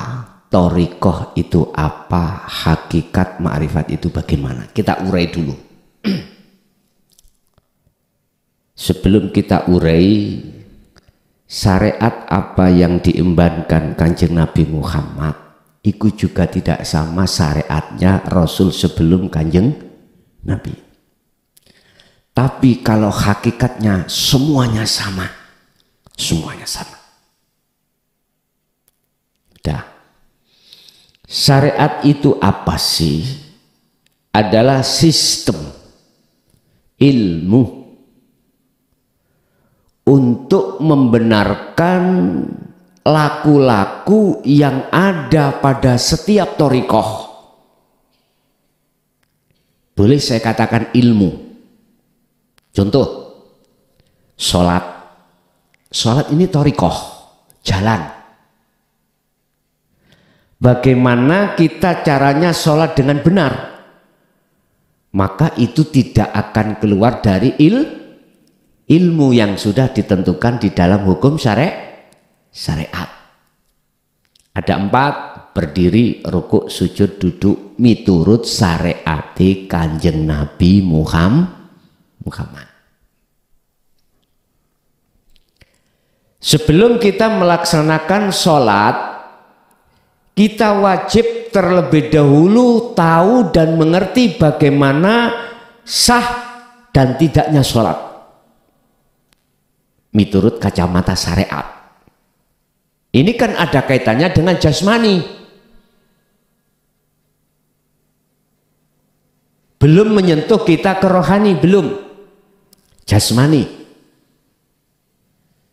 Thariqah itu apa? Hakikat ma'rifat itu bagaimana? Kita urai dulu. Sebelum kita urai, syariat apa yang diembankan Kanjeng Nabi Muhammad itu juga tidak sama syariatnya Rasul sebelum Kanjeng Nabi. Tapi kalau hakikatnya semuanya sama. Semuanya sama. Dah. Syariat itu apa sih? Adalah sistem ilmu untuk membenarkan laku-laku yang ada pada setiap thariqah. Boleh saya katakan ilmu. Contoh, sholat. Sholat ini thariqah, jalan. Bagaimana kita caranya sholat dengan benar? Maka itu tidak akan keluar dari ilmu yang sudah ditentukan di dalam hukum syariat. Ada 4, berdiri, rukuk, sujud, duduk miturut syariati Kanjeng Nabi Muhammad. Sebelum kita melaksanakan sholat, kita wajib terlebih dahulu tahu dan mengerti bagaimana sah dan tidaknya sholat menurut kacamata syariat. Ini kan ada kaitannya dengan jasmani. Belum menyentuh kita ke rohani, belum. Jasmani.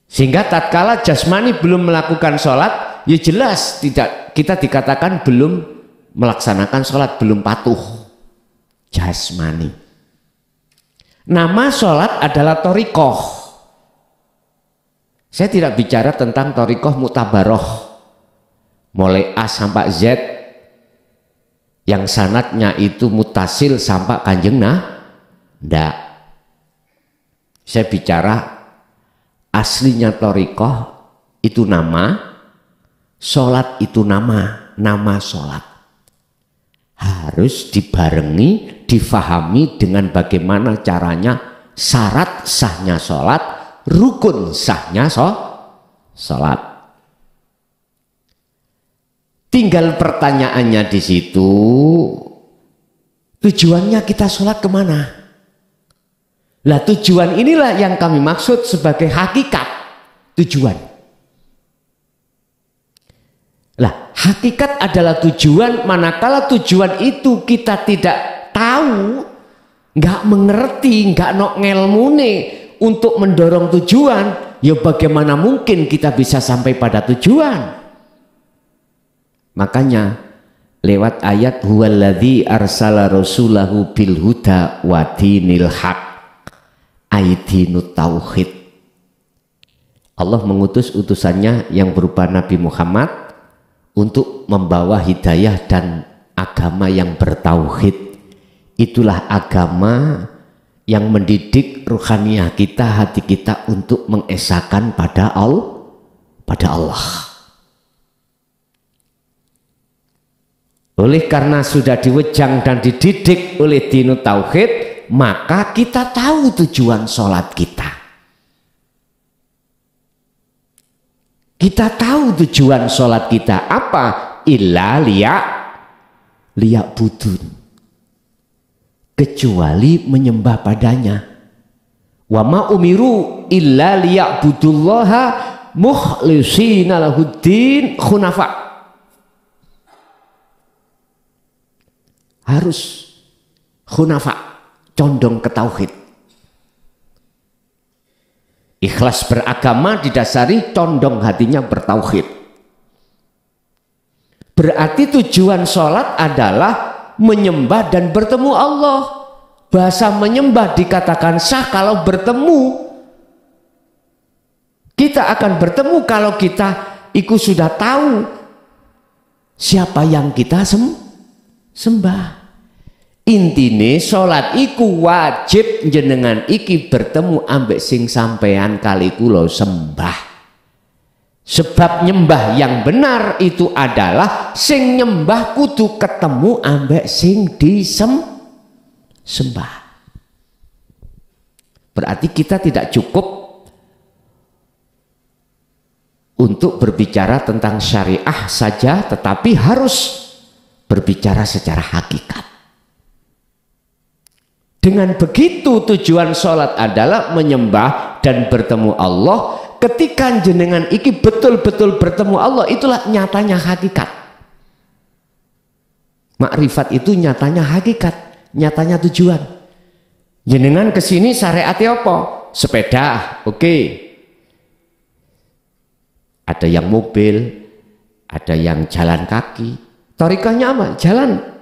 Sehingga tatkala jasmani belum melakukan sholat, ya jelas tidak, kita dikatakan belum melaksanakan sholat, belum patuh. Jasmani. Nama sholat adalah thoriqoh. Saya tidak bicara tentang thoriqoh mutabaroh, mulai A sampai Z, yang sanadnya itu mutasil sampai kanjeng ndak. Saya bicara aslinya thoriqoh itu nama, sholat itu nama sholat. Harus dibarengi, difahami dengan bagaimana caranya, syarat sahnya sholat, rukun sahnya sholat. Tinggal pertanyaannya di situ, tujuannya kita sholat kemana? Lah tujuan inilah yang kami maksud sebagai hakikat tujuan. Lah hakikat adalah tujuan, manakala tujuan itu kita tidak tahu, nggak mengerti, nggak nok ngelmune untuk mendorong tujuan, ya bagaimana mungkin kita bisa sampai pada tujuan? Makanya lewat ayat huwallazi arsala rasulahu bil huda wa dinil haq, aidinut tauhid. Allah mengutus utusannya yang berupa Nabi Muhammad untuk membawa hidayah dan agama yang bertauhid. Itulah agama yang mendidik ruhaniah kita, hati kita untuk mengesahkan pada Allah. Oleh karena sudah diwejang dan dididik oleh dinut tauhid, maka kita tahu tujuan sholat kita. Kita tahu tujuan sholat kita apa? Illa liyak budun, kecuali menyembah padanya. Wa ma umiru illa liya'budullaha mukhlishina lahuddin khunafa. Harus khunafa, condong ke tauhid. Ikhlas beragama didasari condong hatinya bertauhid. Berarti tujuan sholat adalah menyembah dan bertemu Allah. Bahasa menyembah dikatakan sah kalau bertemu. Kita akan bertemu kalau kita ikut sudah tahu siapa yang kita sembah. Intine sholat iku wajib jenengan iki bertemu ambek sing sampean kali kula sembah. Sebab nyembah yang benar itu adalah sing nyembah kudu ketemu ambek sing disembah. Berarti kita tidak cukup untuk berbicara tentang syariah saja, tetapi harus berbicara secara hakikat. Dengan begitu tujuan sholat adalah menyembah dan bertemu Allah. Ketika jenengan iki betul-betul bertemu Allah, itulah nyatanya hakikat. Makrifat itu nyatanya hakikat, nyatanya tujuan. Jenengan kesini syariatnya apa? Sepeda, oke. Ada yang mobil, ada yang jalan kaki. Thariqahnya apa? Jalan.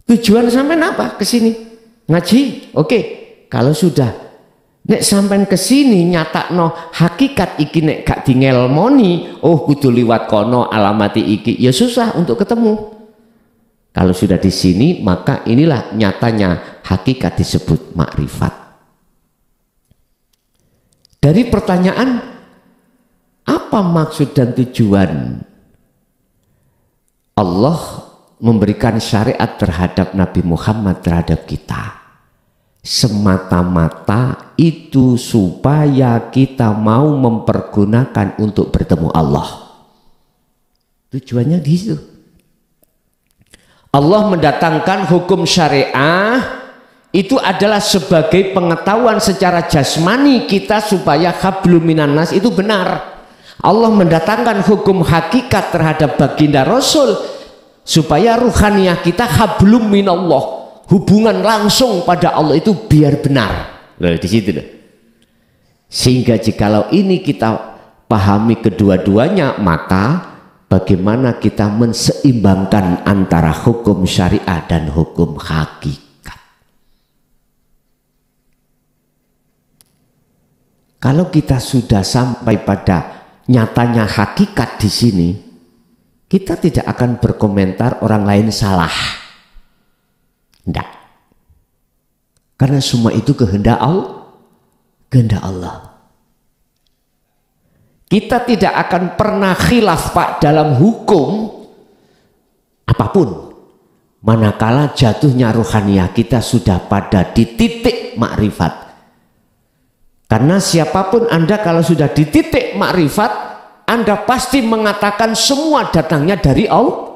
Tujuan sampean apa kesini? Ngaji, oke. Kalau sudah nek sampean kesini nyatakno hakikat iki nek gak dingelmoni, oh kudu liwat kono alamati iki, ya susah untuk ketemu. Kalau sudah di sini, maka inilah nyatanya hakikat disebut makrifat. Dari pertanyaan apa maksud dan tujuan Allah memberikan syariat terhadap Nabi Muhammad terhadap kita? Semata-mata itu supaya kita mau mempergunakan untuk bertemu Allah. Tujuannya di situ. Allah mendatangkan hukum syariah itu adalah sebagai pengetahuan secara jasmani kita supaya hablum minan nas itu benar. Allah mendatangkan hukum hakikat terhadap baginda Rasul supaya ruhaniyah kita hablum minallah, hubungan langsung pada Allah itu biar benar. Loh, di situ loh. Sehingga jikalau ini kita pahami kedua-duanya, maka bagaimana kita menseimbangkan antara hukum syariah dan hukum hakikat. Kalau kita sudah sampai pada nyatanya hakikat di sini, kita tidak akan berkomentar orang lain salah. Tidak. Karena semua itu kehendak Allah. Kita tidak akan pernah khilaf Pak dalam hukum apapun. Manakala jatuhnya ruhaniyah kita sudah pada di titik makrifat. Karena siapapun Anda kalau sudah di titik makrifat, Anda pasti mengatakan semua datangnya dari Allah.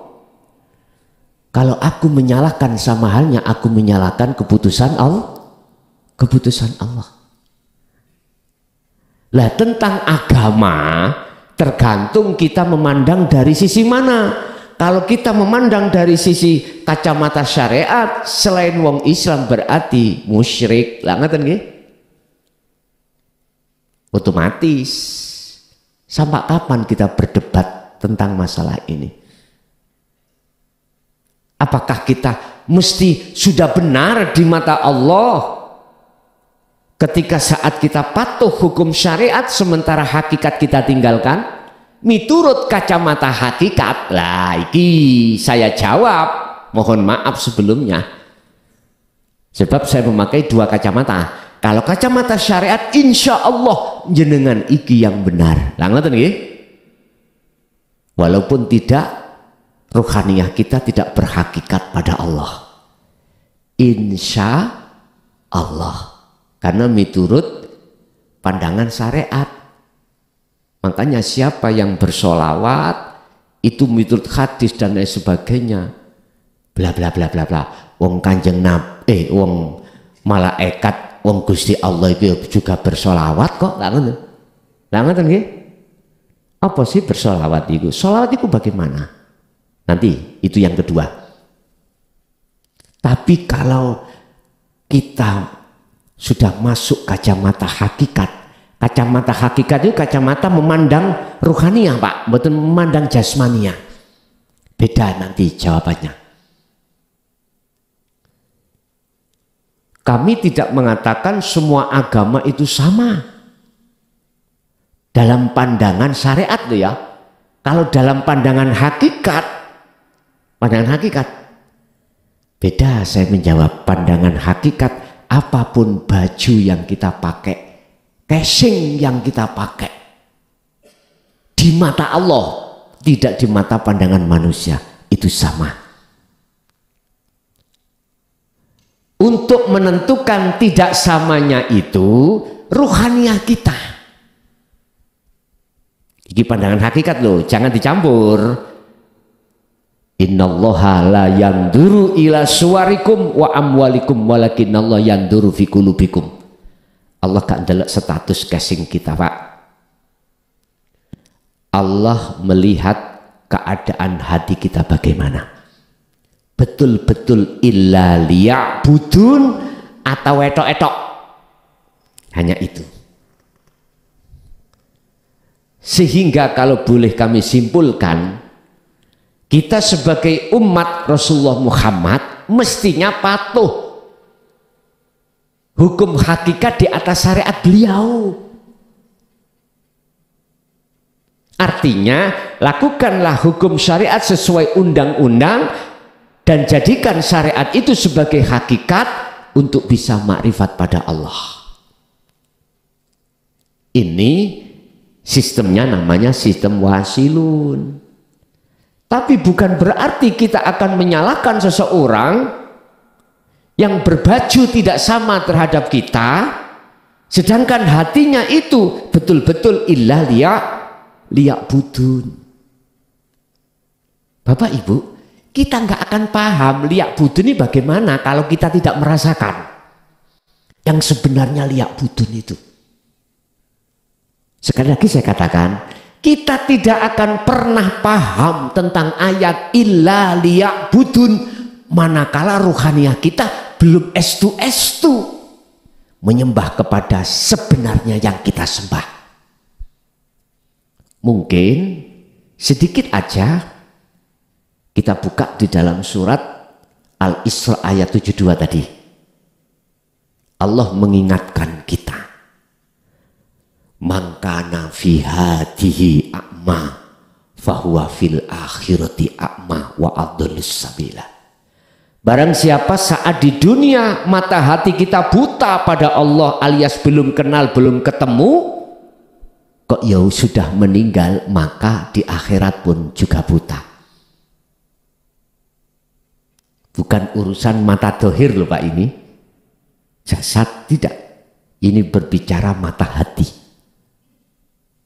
Kalau aku menyalahkan sama halnya aku menyalahkan keputusan Allah. Keputusan Allah. Lah tentang agama tergantung kita memandang dari sisi mana. Kalau kita memandang dari sisi kacamata syariat, selain wong Islam berarti musyrik. Lah ngeten nggih? Otomatis sampai kapan kita berdebat tentang masalah ini? Apakah kita mesti sudah benar di mata Allah ketika saat kita patuh hukum syariat sementara hakikat kita tinggalkan? Miturut kacamata hakikat. Lah iki saya jawab, mohon maaf sebelumnya, sebab saya memakai dua kacamata. Kalau kacamata syariat, insya Allah jenengan iki yang benar. Ngoten nggih. Walaupun tidak, ruhaniyah kita tidak berhakikat pada Allah. Insya Allah. Karena miturut pandangan syariat. Makanya siapa yang bersolawat itu miturut hadis dan lain sebagainya. Bla bla bla bla bla. Wong Kanjeng Nabi, wong malaikat, wong Gusti Allah itu juga bersolawat kok. Lah ngoten nggih. Apa sih bersolawat itu? Solawat itu bagaimana? Nanti itu yang kedua. Tapi kalau kita sudah masuk kacamata hakikat, kacamata hakikat itu kacamata memandang ruhaniyah Pak, betul memandang jasmaniyah. Beda nanti jawabannya. Kami tidak mengatakan semua agama itu sama dalam pandangan syariat loh ya. Kalau dalam pandangan hakikat beda. Saya menjawab pandangan hakikat, apapun baju yang kita pakai, casing yang kita pakai, di mata Allah, tidak di mata pandangan manusia, itu sama. Untuk menentukan tidak samanya itu ruhaniyah kita. Ini pandangan hakikat loh, jangan dicampur. Innallaha la yanduru ila suwarikum wa amwalikum walakinallah yanduru fi qulubikum. Allah gak ndelok status casing kita Pak. Allah melihat keadaan hati kita bagaimana. Betul-betul illa liya'budun atau etok-etok. Hanya itu. Sehingga kalau boleh kami simpulkan, kita sebagai umat Rasulullah Muhammad mestinya patuh hukum hakikat di atas syariat beliau. Artinya lakukanlah hukum syariat sesuai undang-undang dan jadikan syariat itu sebagai hakikat untuk bisa makrifat pada Allah. Ini sistemnya namanya sistem wasilun. Tapi bukan berarti kita akan menyalahkan seseorang yang berbaju tidak sama terhadap kita Sedangkan hatinya itu betul-betul illa liya'budun. Bapak Ibu, kita nggak akan paham liya'budun ini bagaimana kalau kita tidak merasakan yang sebenarnya liya'budun itu. Sekali lagi saya katakan, kita tidak akan pernah paham tentang ayat illa liya'budun manakala ruhaniyah kita belum estu-estu menyembah kepada sebenarnya yang kita sembah. Mungkin sedikit aja kita buka di dalam surat Al-Isra ayat 72 tadi. Allah mengingatkan kita. Man kana fi hadihi a'ma fahuwa fil akhirati a'ma wa adallus sabila. Barang siapa saat di dunia mata hati kita buta pada Allah alias belum kenal, belum ketemu, kok ya sudah meninggal, maka di akhirat pun juga buta. Bukan urusan mata dohir loh Pak ini. Jasad tidak. Ini berbicara mata hati.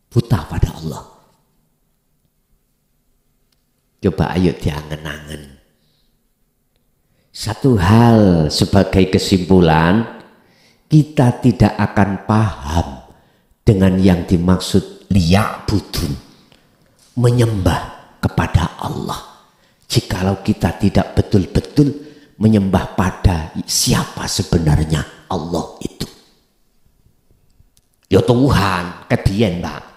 Buta pada Allah. Coba ayo diangen-angen. Satu hal sebagai kesimpulan, kita tidak akan paham dengan yang dimaksud liya'budun, menyembah kepada Allah, jikalau kita tidak betul-betul menyembah pada siapa sebenarnya Allah itu. Ya Tuhan, kebiyen Pak.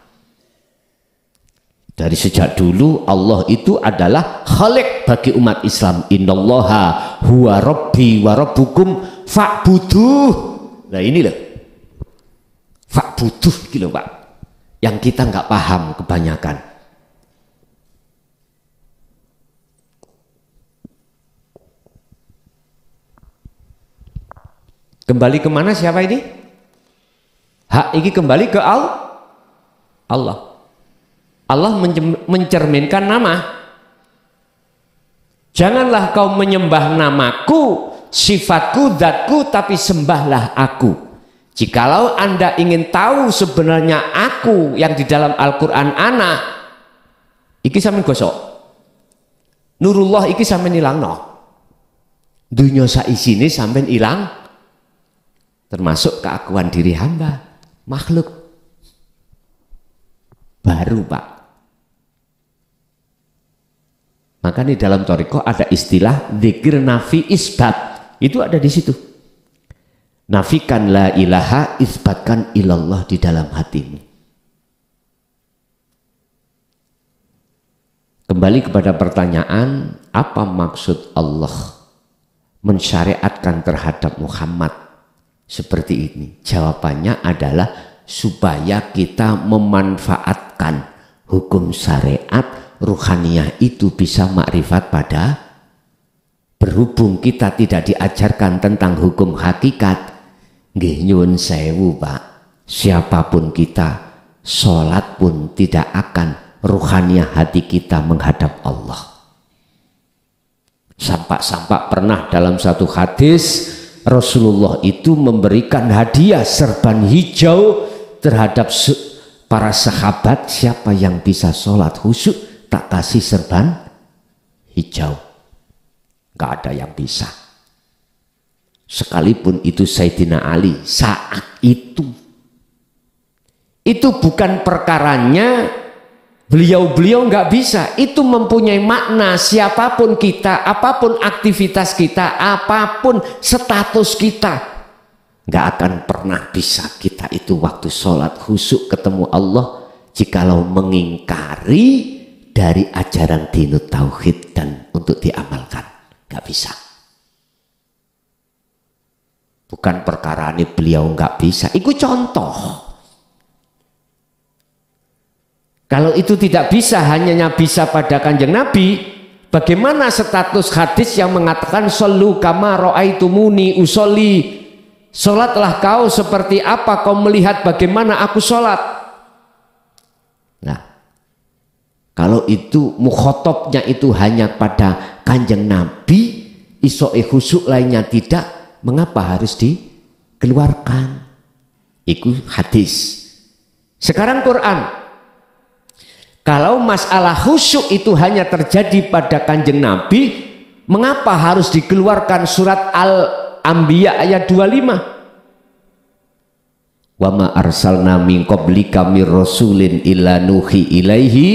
Dari sejak dulu Allah itu adalah khalik bagi umat Islam. Innallaha huwa rabbi wa rabbukum fa'buduh. Nah ini loh, fa'buduh gitu Pak, yang kita nggak paham kebanyakan. Kembali kemana siapa ini? Hak ini kembali ke Allah. Allah mencerminkan nama. Janganlah kau menyembah namaku, sifatku, zatku, tapi sembahlah aku. Jikalau Anda ingin tahu sebenarnya aku yang di dalam Al-Quran ana, iki sampeyan gosok. Nurullah iki sampeyan ilangno. Dunia saisine sampeyan ilang. Termasuk keakuan diri hamba, makhluk. Baru Pak. Maka di dalam thariqah ada istilah dzikir nafi isbat. Itu ada di situ. Nafikan la ilaha, isbatkan ilallah di dalam hatimu. Kembali kepada pertanyaan, apa maksud Allah mensyariatkan terhadap Muhammad seperti ini? Jawabannya adalah supaya kita memanfaatkan hukum syariat ruhaniyah itu bisa makrifat pada, berhubung kita tidak diajarkan tentang hukum hakikat. Nggih nyuwun sewu Pak, siapapun kita, sholat pun tidak akan ruhaniyah hati kita menghadap Allah. Sampak-sampak pernah dalam satu hadis Rasulullah itu memberikan hadiah serban hijau terhadap para sahabat. Siapa yang bisa sholat khusyuk tak kasih serban hijau. Gak ada yang bisa. Sekalipun itu Sayyidina Ali saat itu bukan perkaranya beliau nggak bisa. Itu mempunyai makna. Siapapun kita, apapun aktivitas kita, apapun status kita, nggak akan pernah bisa kita itu waktu sholat khusyuk ketemu Allah jikalau mengingkari dari ajaran dinut tauhid dan untuk diamalkan. Nggak bisa. Bukan perkara ini beliau nggak bisa. Itu contoh. Kalau itu tidak bisa, hanya bisa pada Kanjeng Nabi, bagaimana status hadis yang mengatakan shollu kama ra'aitumuni usolli, sholatlah kau seperti apa kau melihat bagaimana aku sholat. Nah, kalau itu mukhotobnya itu hanya pada Kanjeng Nabi, iso'e khusyuk lainnya tidak, mengapa harus dikeluarkan? Iku hadis. Sekarang Quran. Kalau masalah khusyuk itu hanya terjadi pada kanjeng Nabi, mengapa harus dikeluarkan surat Al-Anbiya ayat 25? Wa ma arsalna min qablika mir rasulin illa nuhi ilaihi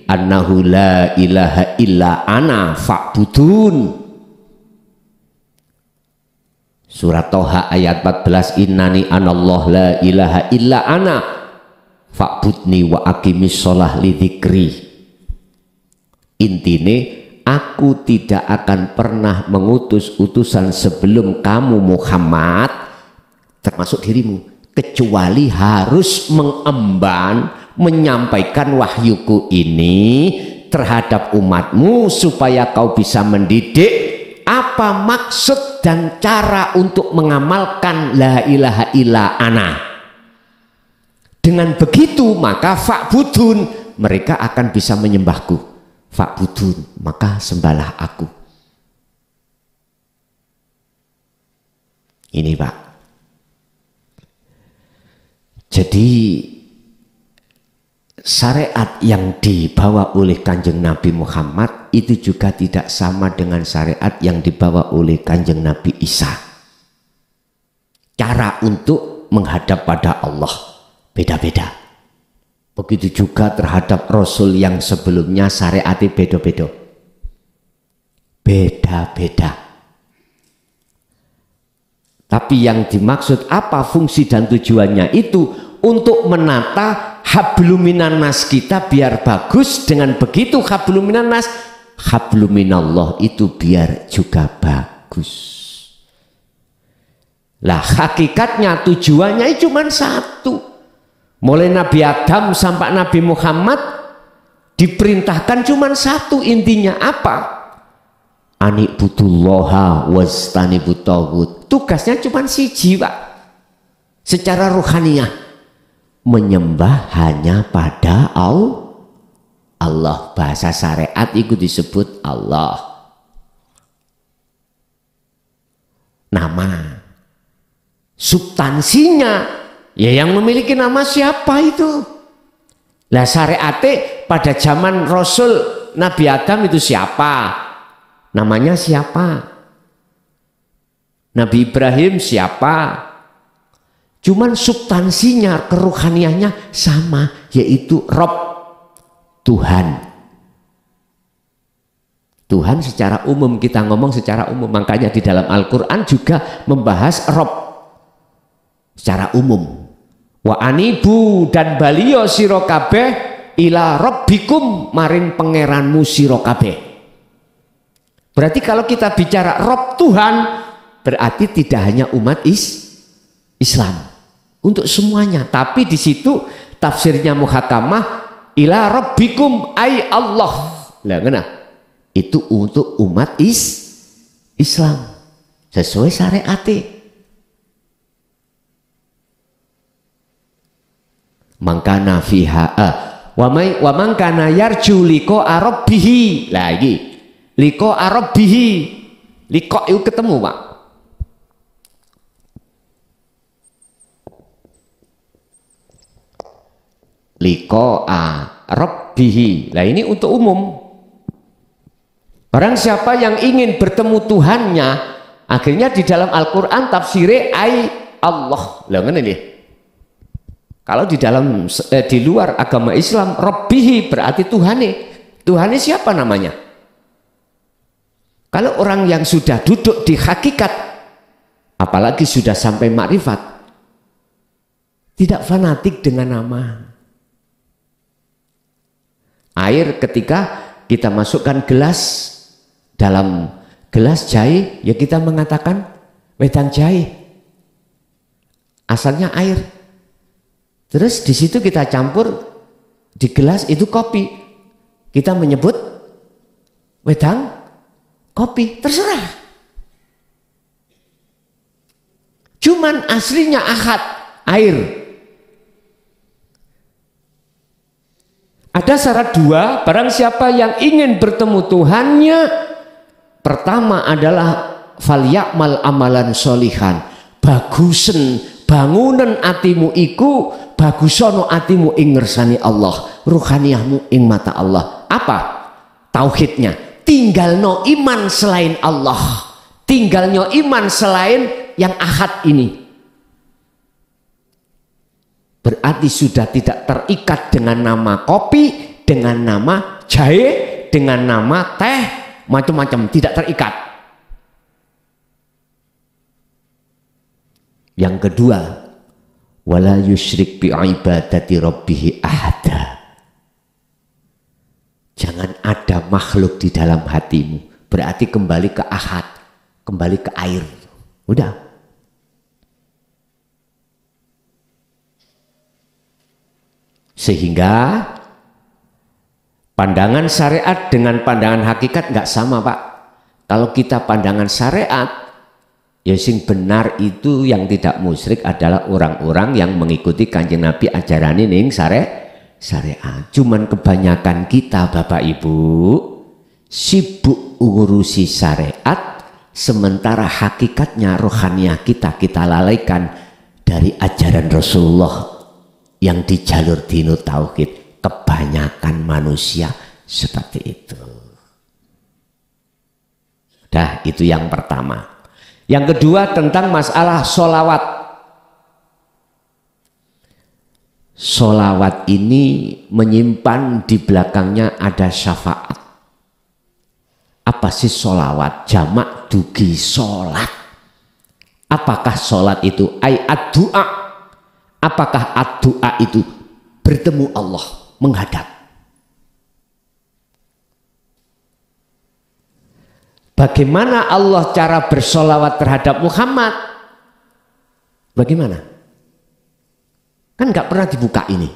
annahu la ilaha illa ana fa'budun. Surat Toha ayat 14, innani anallah la ilaha illa ana fa'budni wa aqimis sholah li dzikri. Intine, aku tidak akan pernah mengutus utusan sebelum kamu Muhammad, termasuk dirimu, kecuali harus mengemban, menyampaikan wahyuku ini terhadap umatmu supaya kau bisa mendidik apa maksud dan cara untuk mengamalkan la ilaha illa ana. Dengan begitu maka fa'budun, mereka akan bisa menyembahku. Fa'budun, maka sembahlah aku. Ini Pak. Jadi syariat yang dibawa oleh kanjeng Nabi Muhammad itu juga tidak sama dengan syariat yang dibawa oleh kanjeng Nabi Isa. Cara untuk menghadap pada Allah beda-beda. Begitu juga terhadap Rasul yang sebelumnya syariatnya beda-beda. Beda-beda. Tapi yang dimaksud apa fungsi dan tujuannya itu untuk menata habluminan nas kita biar bagus. Dengan begitu habluminan nas, habluminallah itu biar juga bagus. Lah hakikatnya tujuannya cuma satu. Mulai Nabi Adam sampai Nabi Muhammad diperintahkan cuma satu, intinya apa? Ani'budullaha wastanibut taghut. Tugasnya cuma siji Pak. Secara ruhaniyah menyembah hanya pada Allah. Bahasa syariat itu disebut Allah. Nama. Substansinya ya yang memiliki nama siapa itu? Lah syariatnya pada zaman Rasul Nabi Adam itu siapa? Namanya siapa? Nabi Ibrahim siapa? Cuman substansinya, keruhaniannya sama, yaitu Rob, Tuhan. Tuhan secara umum, kita ngomong secara umum, makanya di dalam Al-Quran juga membahas Rob secara umum. Wa anibu, dan balio sira kabeh ila rabbikum, maring pangeranmu sira kabeh. Berarti kalau kita bicara Rob Tuhan, berarti tidak hanya umat Islam, untuk semuanya. Tapi di situ tafsirnya muhakamah ila rabbikum ay Allah. Lah ngena. Itu untuk umat Islam sesuai syariatnya. Mangkana fiha wa man kana yarju liqa rabbih. Lagi liqa rabbih. Liqa itu ketemu Pak. Liqa'a rabbihi. Nah ini untuk umum. Barang siapa yang ingin bertemu Tuhannya, akhirnya di dalam Al-Quran tafsirnya ay Allah. Lah ngene nih. Kalau di dalam di luar agama Islam, rabbihi berarti Tuhane. Tuhane siapa namanya? Kalau orang yang sudah duduk di hakikat, apalagi sudah sampai makrifat, tidak fanatik dengan nama. Air ketika kita masukkan gelas, dalam gelas jahe, ya kita mengatakan wedang jahe. Asalnya air. Terus di situ kita campur di gelas itu kopi. Kita menyebut wedang kopi, terserah. Cuman aslinya ahad, air. Ada syarat dua, barang siapa yang ingin bertemu Tuhannya, pertama adalah falyakmal amalan solihan, bagusen bangunan atimu iku bagusono atimu ing ngersani Allah, ruhaniyahmu ing mata Allah. Apa tauhidnya? Tinggalno iman selain Allah, tinggalnya iman selain yang ahad ini. Berarti sudah tidak terikat dengan nama kopi, dengan nama jahe, dengan nama teh, macam-macam, tidak terikat. Yang kedua, wala yusyrik bi ibadati rabbih ahada. Jangan ada makhluk di dalam hatimu. Berarti kembali ke ahad, kembali ke air. Udah. Sehingga pandangan syariat dengan pandangan hakikat nggak sama, Pak. Kalau kita pandangan syariat, ya sing benar itu yang tidak musyrik adalah orang-orang yang mengikuti Kanjeng Nabi ajaran ini syariat. Cuman kebanyakan kita Bapak Ibu sibuk ngurusi syariat, sementara hakikatnya rohaniah kita lalaikan dari ajaran Rasulullah yang di jalur dinu tauhid. Kebanyakan manusia seperti itu. Dah, itu yang pertama. Yang kedua tentang masalah sholawat. Sholawat ini menyimpan di belakangnya ada syafaat. Apa sih sholawat? Jamak dugi sholat. Apakah sholat itu? Ad-du'a. Apakah ad-du'a itu? Bertemu Allah, menghadap. Bagaimana Allah cara bersolawat terhadap Muhammad? Bagaimana? Kan nggak pernah dibuka ini.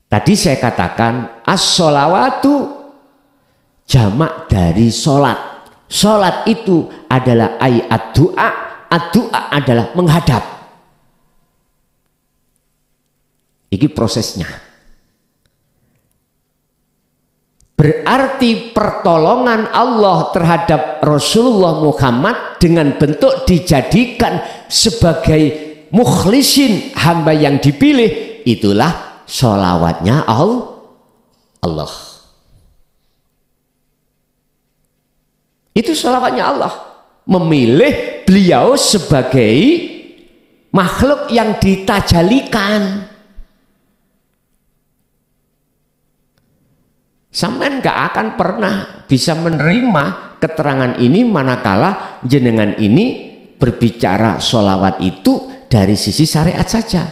Tadi saya katakan as-sholawatu jamak dari sholat. Sholat itu adalah ad-du'a. Ad-du'a adalah menghadap. Ini prosesnya. Berarti pertolongan Allah terhadap Rasulullah Muhammad dengan bentuk dijadikan sebagai mukhlisin, hamba yang dipilih, itulah sholawatnya Allah. Itu sholawatnya Allah, memilih beliau sebagai makhluk yang ditajalikan. Sampean gak akan pernah bisa menerima keterangan ini manakala jenengan ini berbicara sholawat itu dari sisi syariat saja.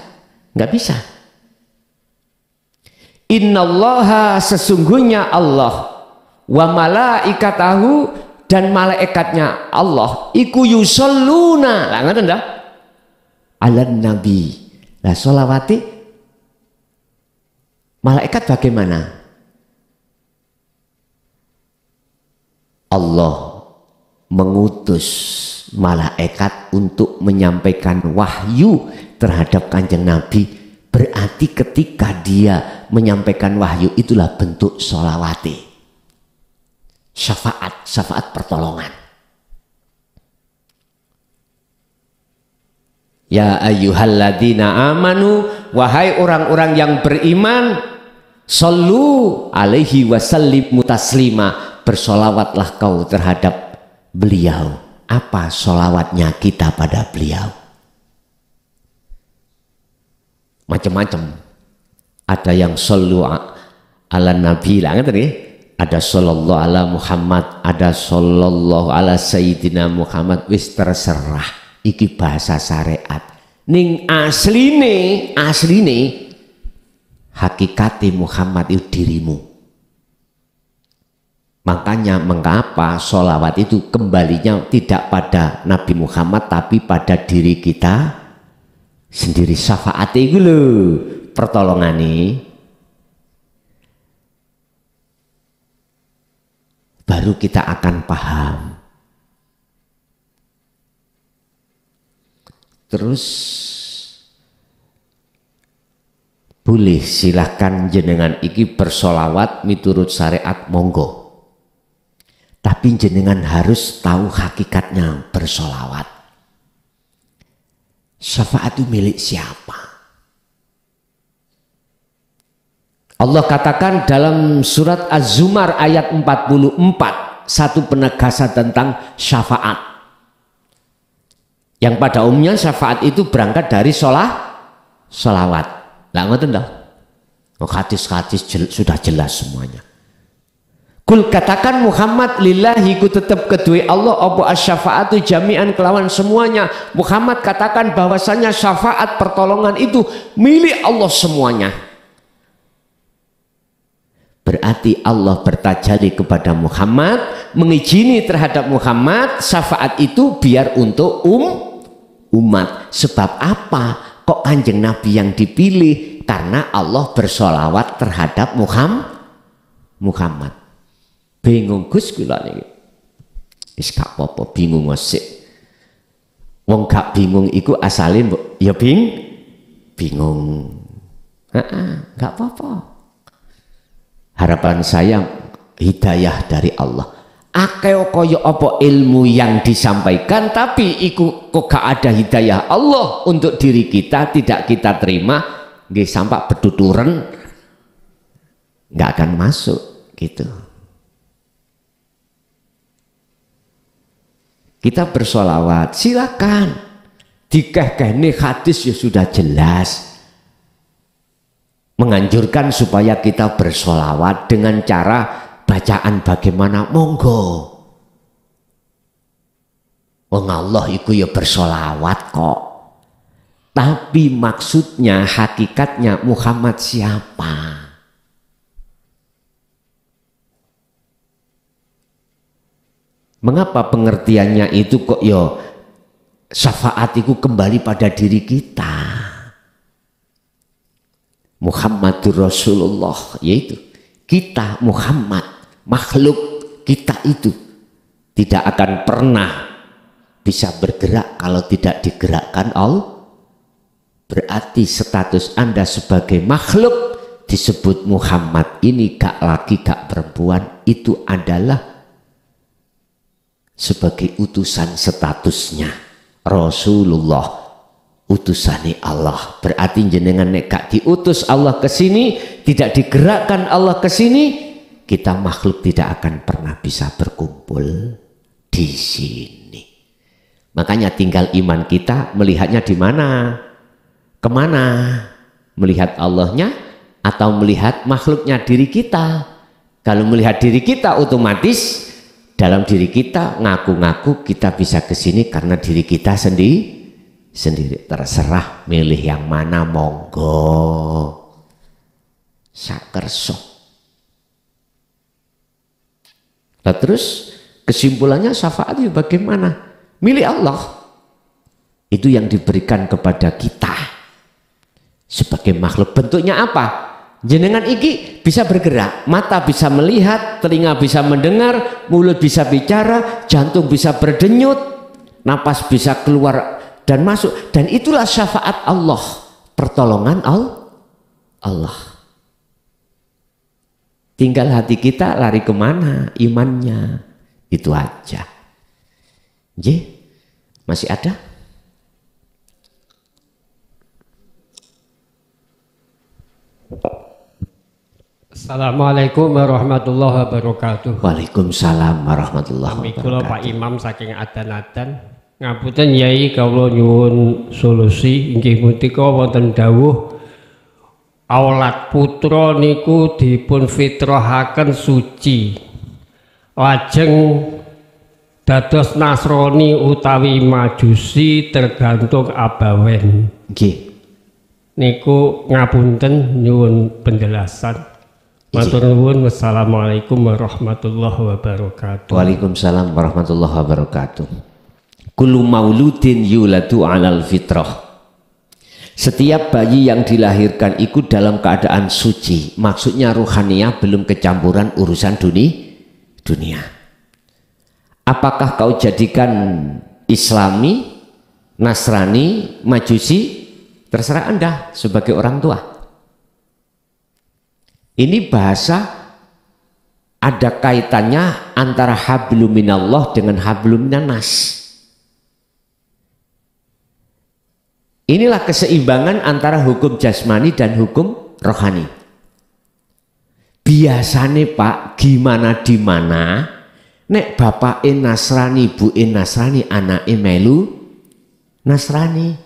Gak bisa. Innallaha, sesungguhnya Allah, wa malaikatahu, dan malaikatnya Allah, iku yusalluna, lah ngoten dah, ala nabi. Lah sholawati malaikat bagaimana? Allah mengutus malaikat untuk menyampaikan wahyu terhadap Kanjeng Nabi. Berarti ketika dia menyampaikan wahyu, itulah bentuk sholawati. Syafaat pertolongan. Ya ayyuhalladzina amanu, wahai orang-orang yang beriman, shollu alaihi wasallimu taslima, bersolawatlah kau terhadap beliau. Apa solawatnya kita pada beliau? Macam-macam. Ada yang shollu ala nabi, ada sallallahu ala Muhammad, ada sallallahu ala sayyidina Muhammad. Wis terserah, iki bahasa syariat. Ning asline hakikati Muhammad itu dirimu. Makanya mengapa sholawat itu kembalinya tidak pada Nabi Muhammad tapi pada diri kita sendiri. Syafaat itu loh, pertolongan ini. Baru kita akan paham. Terus boleh silahkan jenengan iki bersolawat miturut syariat, monggo. Tapi jenengan harus tahu hakikatnya bersolawat. Syafaat itu milik siapa? Allah katakan dalam surat Az-Zumar ayat 44 satu penegasan tentang syafaat. Yang pada umumnya syafaat itu berangkat dari sholawat. Lah ngoten toh? Hadis-hadis sudah jelas semuanya. Kul katakan Muhammad lillahi ku tetap kedua Allah apa asyafaatu jami'an kelawan semuanya. Muhammad katakan bahwasanya syafaat pertolongan itu milik Allah semuanya. Berarti Allah bertajalli kepada Muhammad, mengizini terhadap Muhammad syafaat itu biar untuk umat. Sebab apa? Kok Kanjeng Nabi yang dipilih? Karena Allah bersolawat terhadap Muhammad. Bingung Gus kula niki. Wis gak apa-apa, bingung sik. Wong gak bingung iku asale ya bingung. Gak apa-apa. Harapan saya hidayah dari Allah. Akeh kaya apa ilmu yang disampaikan tapi iku kok gak ada hidayah Allah untuk diri kita, tidak kita terima, nggih sampai betuturan nggak akan masuk gitu. Kita bersolawat silakan, dikeh-kehne hadis ya sudah jelas menganjurkan supaya kita bersolawat dengan cara bacaan bagaimana, monggo. Wong Allah iku ya bersolawat kok. Tapi maksudnya, hakikatnya Muhammad siapa? Mengapa pengertiannya itu kok ya syafaat itu kembali pada diri kita? Muhammadur Rasulullah, yaitu kita Muhammad, makhluk kita itu tidak akan pernah bisa bergerak kalau tidak digerakkan Allah. Berarti status Anda sebagai makhluk disebut Muhammad ini gak laki gak perempuan, itu adalah sebagai utusan statusnya Rasulullah, utusane Allah. Berarti jenengan nek gak diutus Allah ke sini, tidak digerakkan Allah ke sini, kita makhluk tidak akan pernah bisa berkumpul di sini. Makanya tinggal iman kita melihatnya di mana? Kemana? Melihat Allahnya atau melihat makhluknya diri kita? Kalau melihat diri kita otomatis dalam diri kita ngaku-ngaku kita bisa ke sini karena diri kita sendiri. Terserah milih yang mana, monggo sakerso. Nah, terus kesimpulannya syafaat itu bagaimana? Milik Allah. Itu yang diberikan kepada kita sebagai makhluk. Bentuknya apa? Jenengan iki bisa bergerak, mata bisa melihat, telinga bisa mendengar, mulut bisa bicara, jantung bisa berdenyut, napas bisa keluar dan masuk, dan itulah syafaat Allah, pertolongan Allah. Tinggal hati kita lari kemana imannya, itu aja. Masih ada? Assalamualaikum warahmatullahi wabarakatuh. Waalaikumsalam warahmatullahi wabarakatuh. Kula Pak Imam saking adan-adan. Ngapunten Yai, kawula nyuwun solusi inggih punika wonten dawuh aulad putra niku dipun fitrahaken suci lajeng dados Nasrani utawi Majusi tergantung abawen. Nggih. Niku ngapunten nyuwun penjelasan. Matur nuwun. Wassalamualaikum warahmatullahi wabarakatuh. Waalaikumsalam warahmatullahi wabarakatuh. Kullu mauludin yuladu alal fitrah. Setiap bayi yang dilahirkan ikut dalam keadaan suci. Maksudnya ruhaniyah, belum kecampuran urusan dunia. Apakah kau jadikan Islami, Nasrani, Majusi? Terserah Anda sebagai orang tua. Ini bahasa ada kaitannya antara hablum minallah dengan hablum minannas. Inilah keseimbangan antara hukum jasmani dan hukum rohani. Biasane Pak, gimana di mana nek bapake Nasrani, ibuke Nasrani, anake melu Nasrani.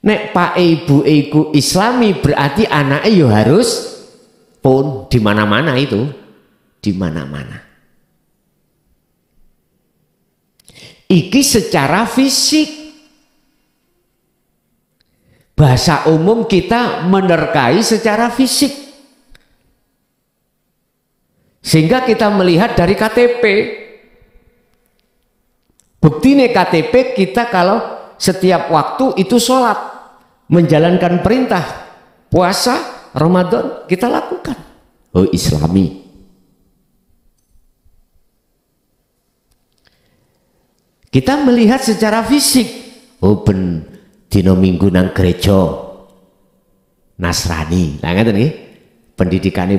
Nek pak ibuke iku Islami berarti anake yo harus pun di mana-mana itu, di mana-mana. Iki secara fisik. Bahasa umum kita menerkai secara fisik. Sehingga kita melihat dari KTP. Buktine KTP kita kalau setiap waktu itu sholat, menjalankan perintah, puasa, Ramadan kita lakukan. Oh Islami. Kita melihat secara fisik. Oh ben dino minggu nang gereja Nasrani. Lah ngaten nggih. Pendidikane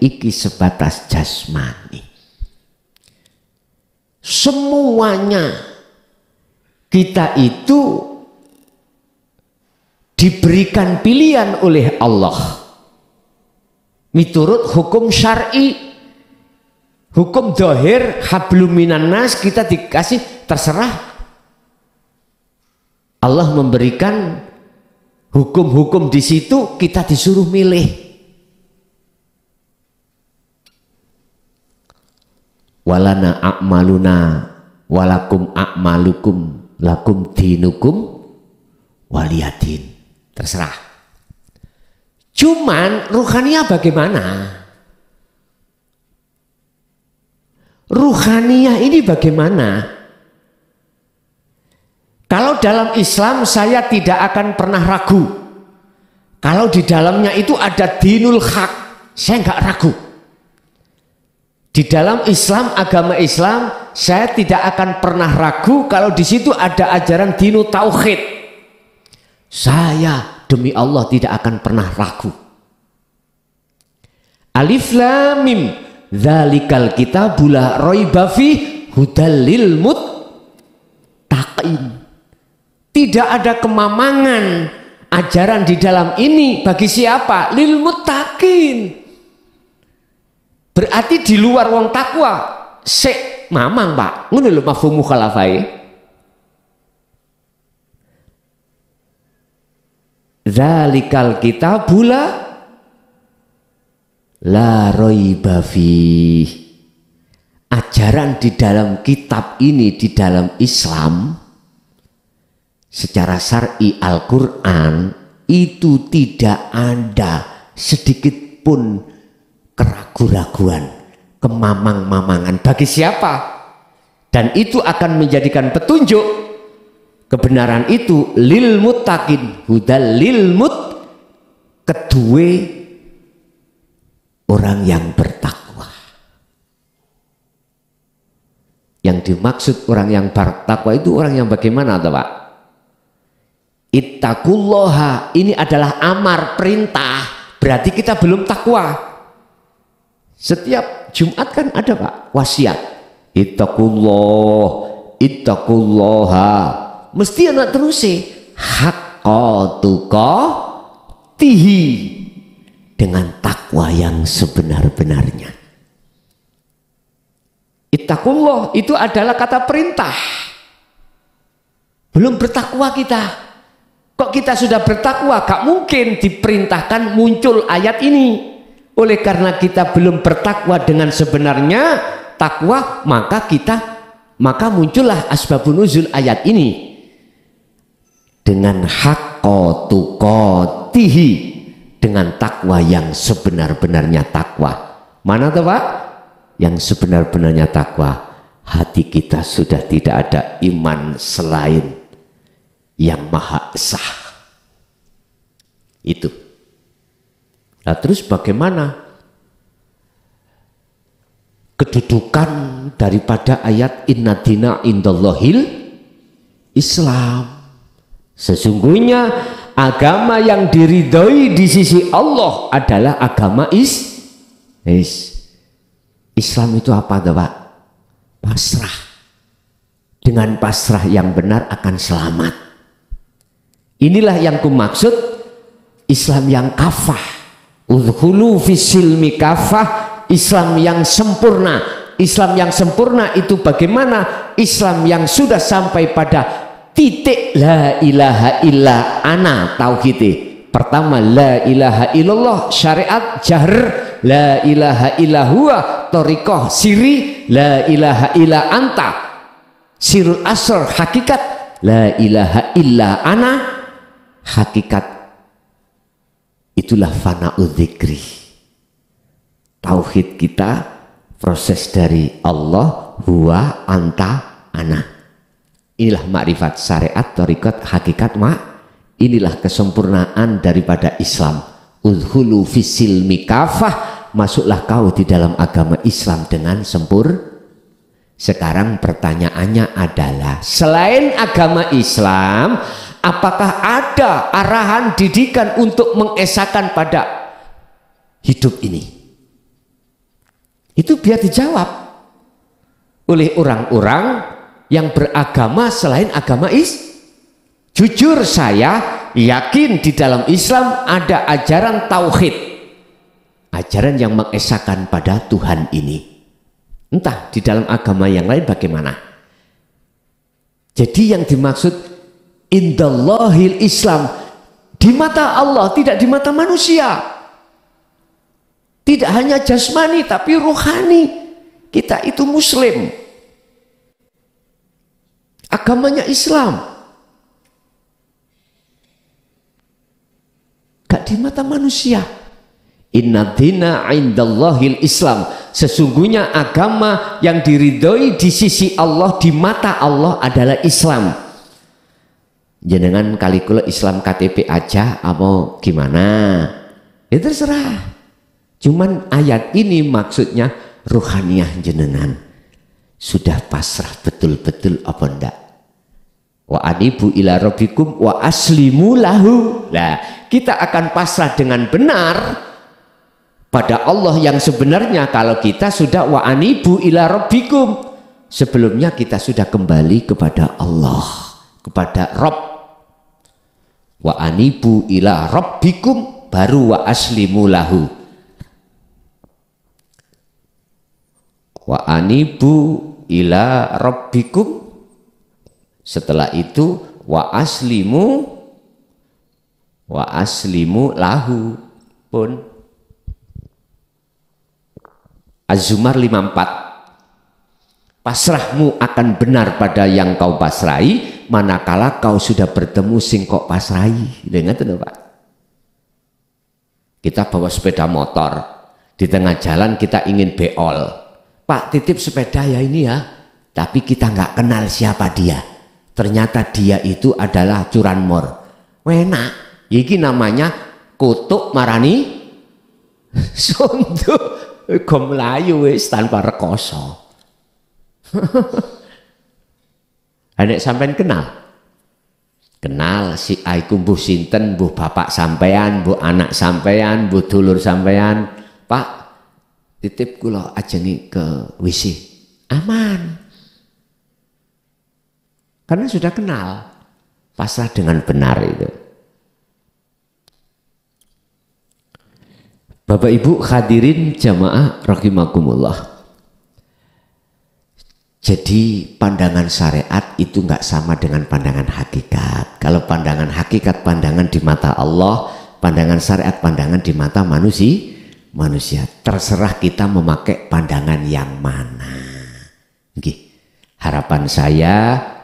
iki sebatas jasmani. Semuanya kita itu diberikan pilihan oleh Allah miturut hukum syar'i. Hukum dohir hablum minan nas kita dikasih terserah. Allah memberikan hukum-hukum di situ, kita disuruh milih. Walana a'maluna walakum a'malukum lakum dinukum waliyadin. Terserah. Cuman ruhaniyah bagaimana? Ruhaniyah ini bagaimana? Kalau dalam Islam saya tidak akan pernah ragu. Kalau di dalamnya itu ada dinul haq, saya nggak ragu. Di dalam Islam, agama Islam, saya tidak akan pernah ragu kalau di situ ada ajaran dinu tauhid. Saya demi Allah tidak akan pernah ragu. Alif lam mim, dzalikal kitabul la raiba fi hudal lil muttaqin. Tidak ada kemamangan ajaran di dalam ini bagi siapa? Lil muttaqin. Berarti di luar wong takwa sik mamang Pak. Ngono lho mafhum mukhalafah. Dzalikal kitabul la raiba fi. Ajaran di dalam kitab ini, di dalam Islam secara syar'i Al-Qur'an itu tidak ada sedikit pun keraguan-raguan, kemamang-mamangan bagi siapa, dan itu akan menjadikan petunjuk kebenaran itu lil muttaqin, hudal lil kedua orang yang bertakwa. Yang dimaksud orang yang bertakwa itu orang yang bagaimana atau Pak? Ittaqullaha, ini adalah amar, perintah, berarti kita belum takwa. Setiap Jumat kan ada Pak wasiat. Ittaqullaha. Mesti anak terus haqqa tuqatihi, dengan takwa yang sebenar-benarnya. Ittaqullah itu adalah kata perintah. Belum bertakwa kita. Kok kita sudah bertakwa? Gak mungkin diperintahkan muncul ayat ini. Oleh karena kita belum bertakwa dengan sebenarnya takwa, maka muncullah asbabun nuzul ayat ini. Dengan haqqa tuqatihi, dengan takwa yang sebenar-benarnya takwa. Mana tuh Pak? Yang sebenar-benarnya takwa. Hati kita sudah tidak ada iman selain yang maha esa. Itu. Nah, terus bagaimana kedudukan daripada ayat inna dina indallahil Islam? Sesungguhnya agama yang diridhoi di sisi Allah adalah agama Islam. Itu apa Pak? Pasrah. Dengan pasrah yang benar akan selamat. Inilah yang kumaksud Islam yang kafah. Udkhulu fisilmi kafah, Islam yang sempurna. Islam yang sempurna itu bagaimana? Islam yang sudah sampai pada titik la ilaha illa ana tauhid. Pertama la ilaha illallah syariat jahr, la ilaha illa huwa thariqah siri, la ilaha illa anta sirul asr hakikat, la ilaha illa ana hakikat. Itulah fana'udz dzikri. Tauhid kita proses dari Allah, huwa, anta, ana. Inilah makrifat syariat, thariqat, hakikat, inilah kesempurnaan daripada Islam. Udkhulu fisilmi kafah, masuklah kau di dalam agama Islam dengan sempurna. Sekarang pertanyaannya adalah, selain agama Islam, apakah ada arahan didikan untuk mengesahkan pada hidup ini? Itu biar dijawab oleh orang-orang yang beragama selain agama Islam. Jujur saya yakin di dalam Islam ada ajaran tauhid, ajaran yang mengesahkan pada Tuhan ini. Entah di dalam agama yang lain bagaimana. Jadi yang dimaksud indallahil Islam, di mata Allah, tidak di mata manusia. Tidak hanya jasmani tapi rohani. Kita itu muslim, agamanya Islam. Gak di mata manusia. Inna dina indallahil Islam, sesungguhnya agama yang diridhoi di sisi Allah, di mata Allah adalah Islam. Jenengan kali kula Islam KTP aja apa gimana? Ya terserah. Cuman ayat ini maksudnya ruhaniyah jenengan sudah pasrah betul-betul apa ndak? Wa anibu ila rabbikum wa aslimu lahu. Nah, kita akan pasrah dengan benar pada Allah yang sebenarnya kalau kita sudah wa anibu ila rabbikum. Sebelumnya kita sudah kembali kepada Allah, kepada Rabb. Wa anibu ila rabbikum baru wa aslimu lahu. Wa anibu ila rabbikum, setelah itu wa aslimu lahu pun. Az-Zumar 54. Pasrahmu akan benar pada yang kau pasrahi manakala kau sudah bertemu sing kok pasrahi. Dengar tuh Pak. Kita bawa sepeda motor, di tengah jalan kita ingin beol. Pak, titip sepeda ya ini ya. Tapi kita nggak kenal siapa dia. Ternyata dia itu adalah curanmor. Wena, iki namanya kutuk marani suntuk. Go melayu wis tanpa rekoso. Anek sampean kenal si aiku mbuh sinten, mbuh bapak sampean, mbuh anak sampean, mbuh dulur sampean. Pak, titip kula ajeni ke WC. Aman. Karena sudah kenal. Pasrah dengan benar itu. Bapak Ibu hadirin jamaah rahimakumullah. Jadi pandangan syariat itu nggak sama dengan pandangan hakikat. Kalau pandangan hakikat pandangan di mata Allah, pandangan syariat pandangan di mata manusia. Terserah kita memakai pandangan yang mana. Harapan saya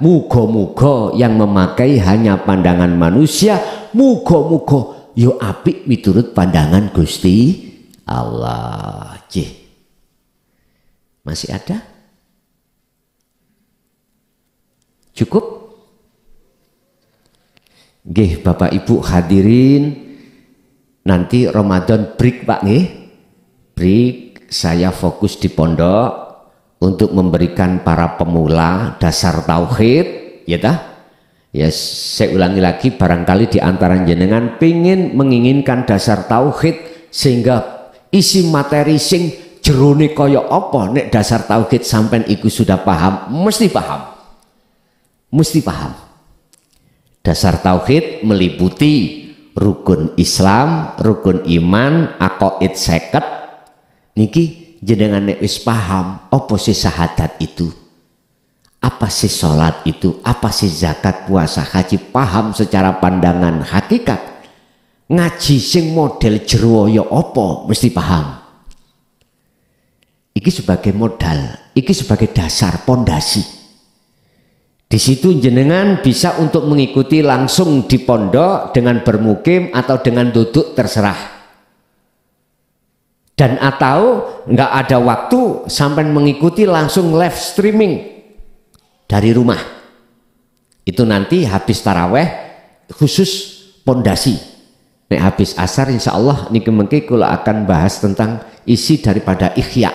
muga-muga yang memakai hanya pandangan manusia, muga-muga yo apik miturut pandangan Gusti Allah. Masih ada? Cukup? Nggih Bapak Ibu hadirin, nanti Ramadan break Pak nggih. Break, saya fokus di pondok untuk memberikan para pemula dasar tauhid, ya tah? Ya saya ulangi lagi, barangkali di antara jenengan pengen menginginkan dasar tauhid sehingga isi materi sing jerone kaya apa nek dasar tauhid sampean iku sudah paham, mesti paham. Dasar tauhid meliputi rukun Islam, rukun iman, aqaid 50. Niki jenengan nek wis paham apa sih syahadat itu? Apa sih sholat itu? Apa sih zakat, puasa, haji? Paham secara pandangan hakikat. Ngaji sing model jero ya apa mesti paham. Iki sebagai modal, iki sebagai dasar pondasi. Di situ jenengan bisa untuk mengikuti langsung di pondok dengan bermukim atau dengan duduk terserah. Dan atau nggak ada waktu sampai mengikuti langsung live streaming dari rumah. Itu nanti habis taraweh khusus pondasi. Nek habis asar insya Allah niki mengki kula akan bahas tentang isi daripada Ihya.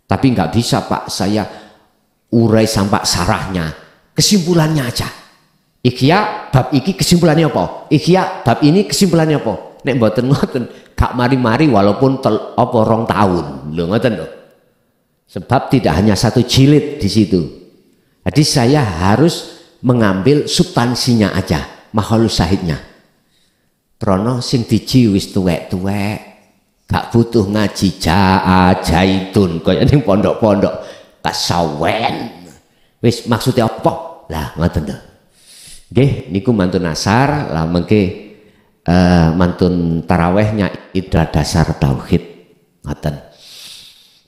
Tapi nggak bisa Pak, saya urai sampai sarahnya, kesimpulannya aja. Ihya bab iki kesimpulannya apa? Ihya bab ini kesimpulannya apa? Nek mboten ngoten gak mari-mari walaupun apa 2 tahun lho ngoten lho. Sebab tidak hanya 1 jilid di situ. Jadi saya harus mengambil substansinya aja, makhlus syahidnya. Trono sing diji wis tuwek-tuwek, gak butuh ngaji jaitun kaya ning pondok-pondok kasawen. Wis maksudnya apa? Lah ngoten lho. Nggih niku mantun asar lah mengke mantun tarawehnya itu dasar tauhid ngaten.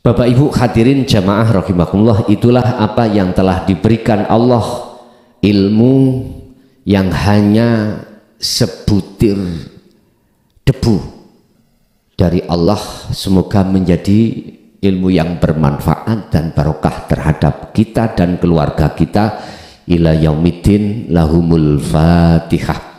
Bapak Ibu hadirin jamaah rahimakumullah, itulah apa yang telah diberikan Allah, ilmu yang hanya sebutir debu dari Allah, semoga menjadi ilmu yang bermanfaat dan barokah terhadap kita dan keluarga kita ila yaumiddin. Lahumul Fatihah.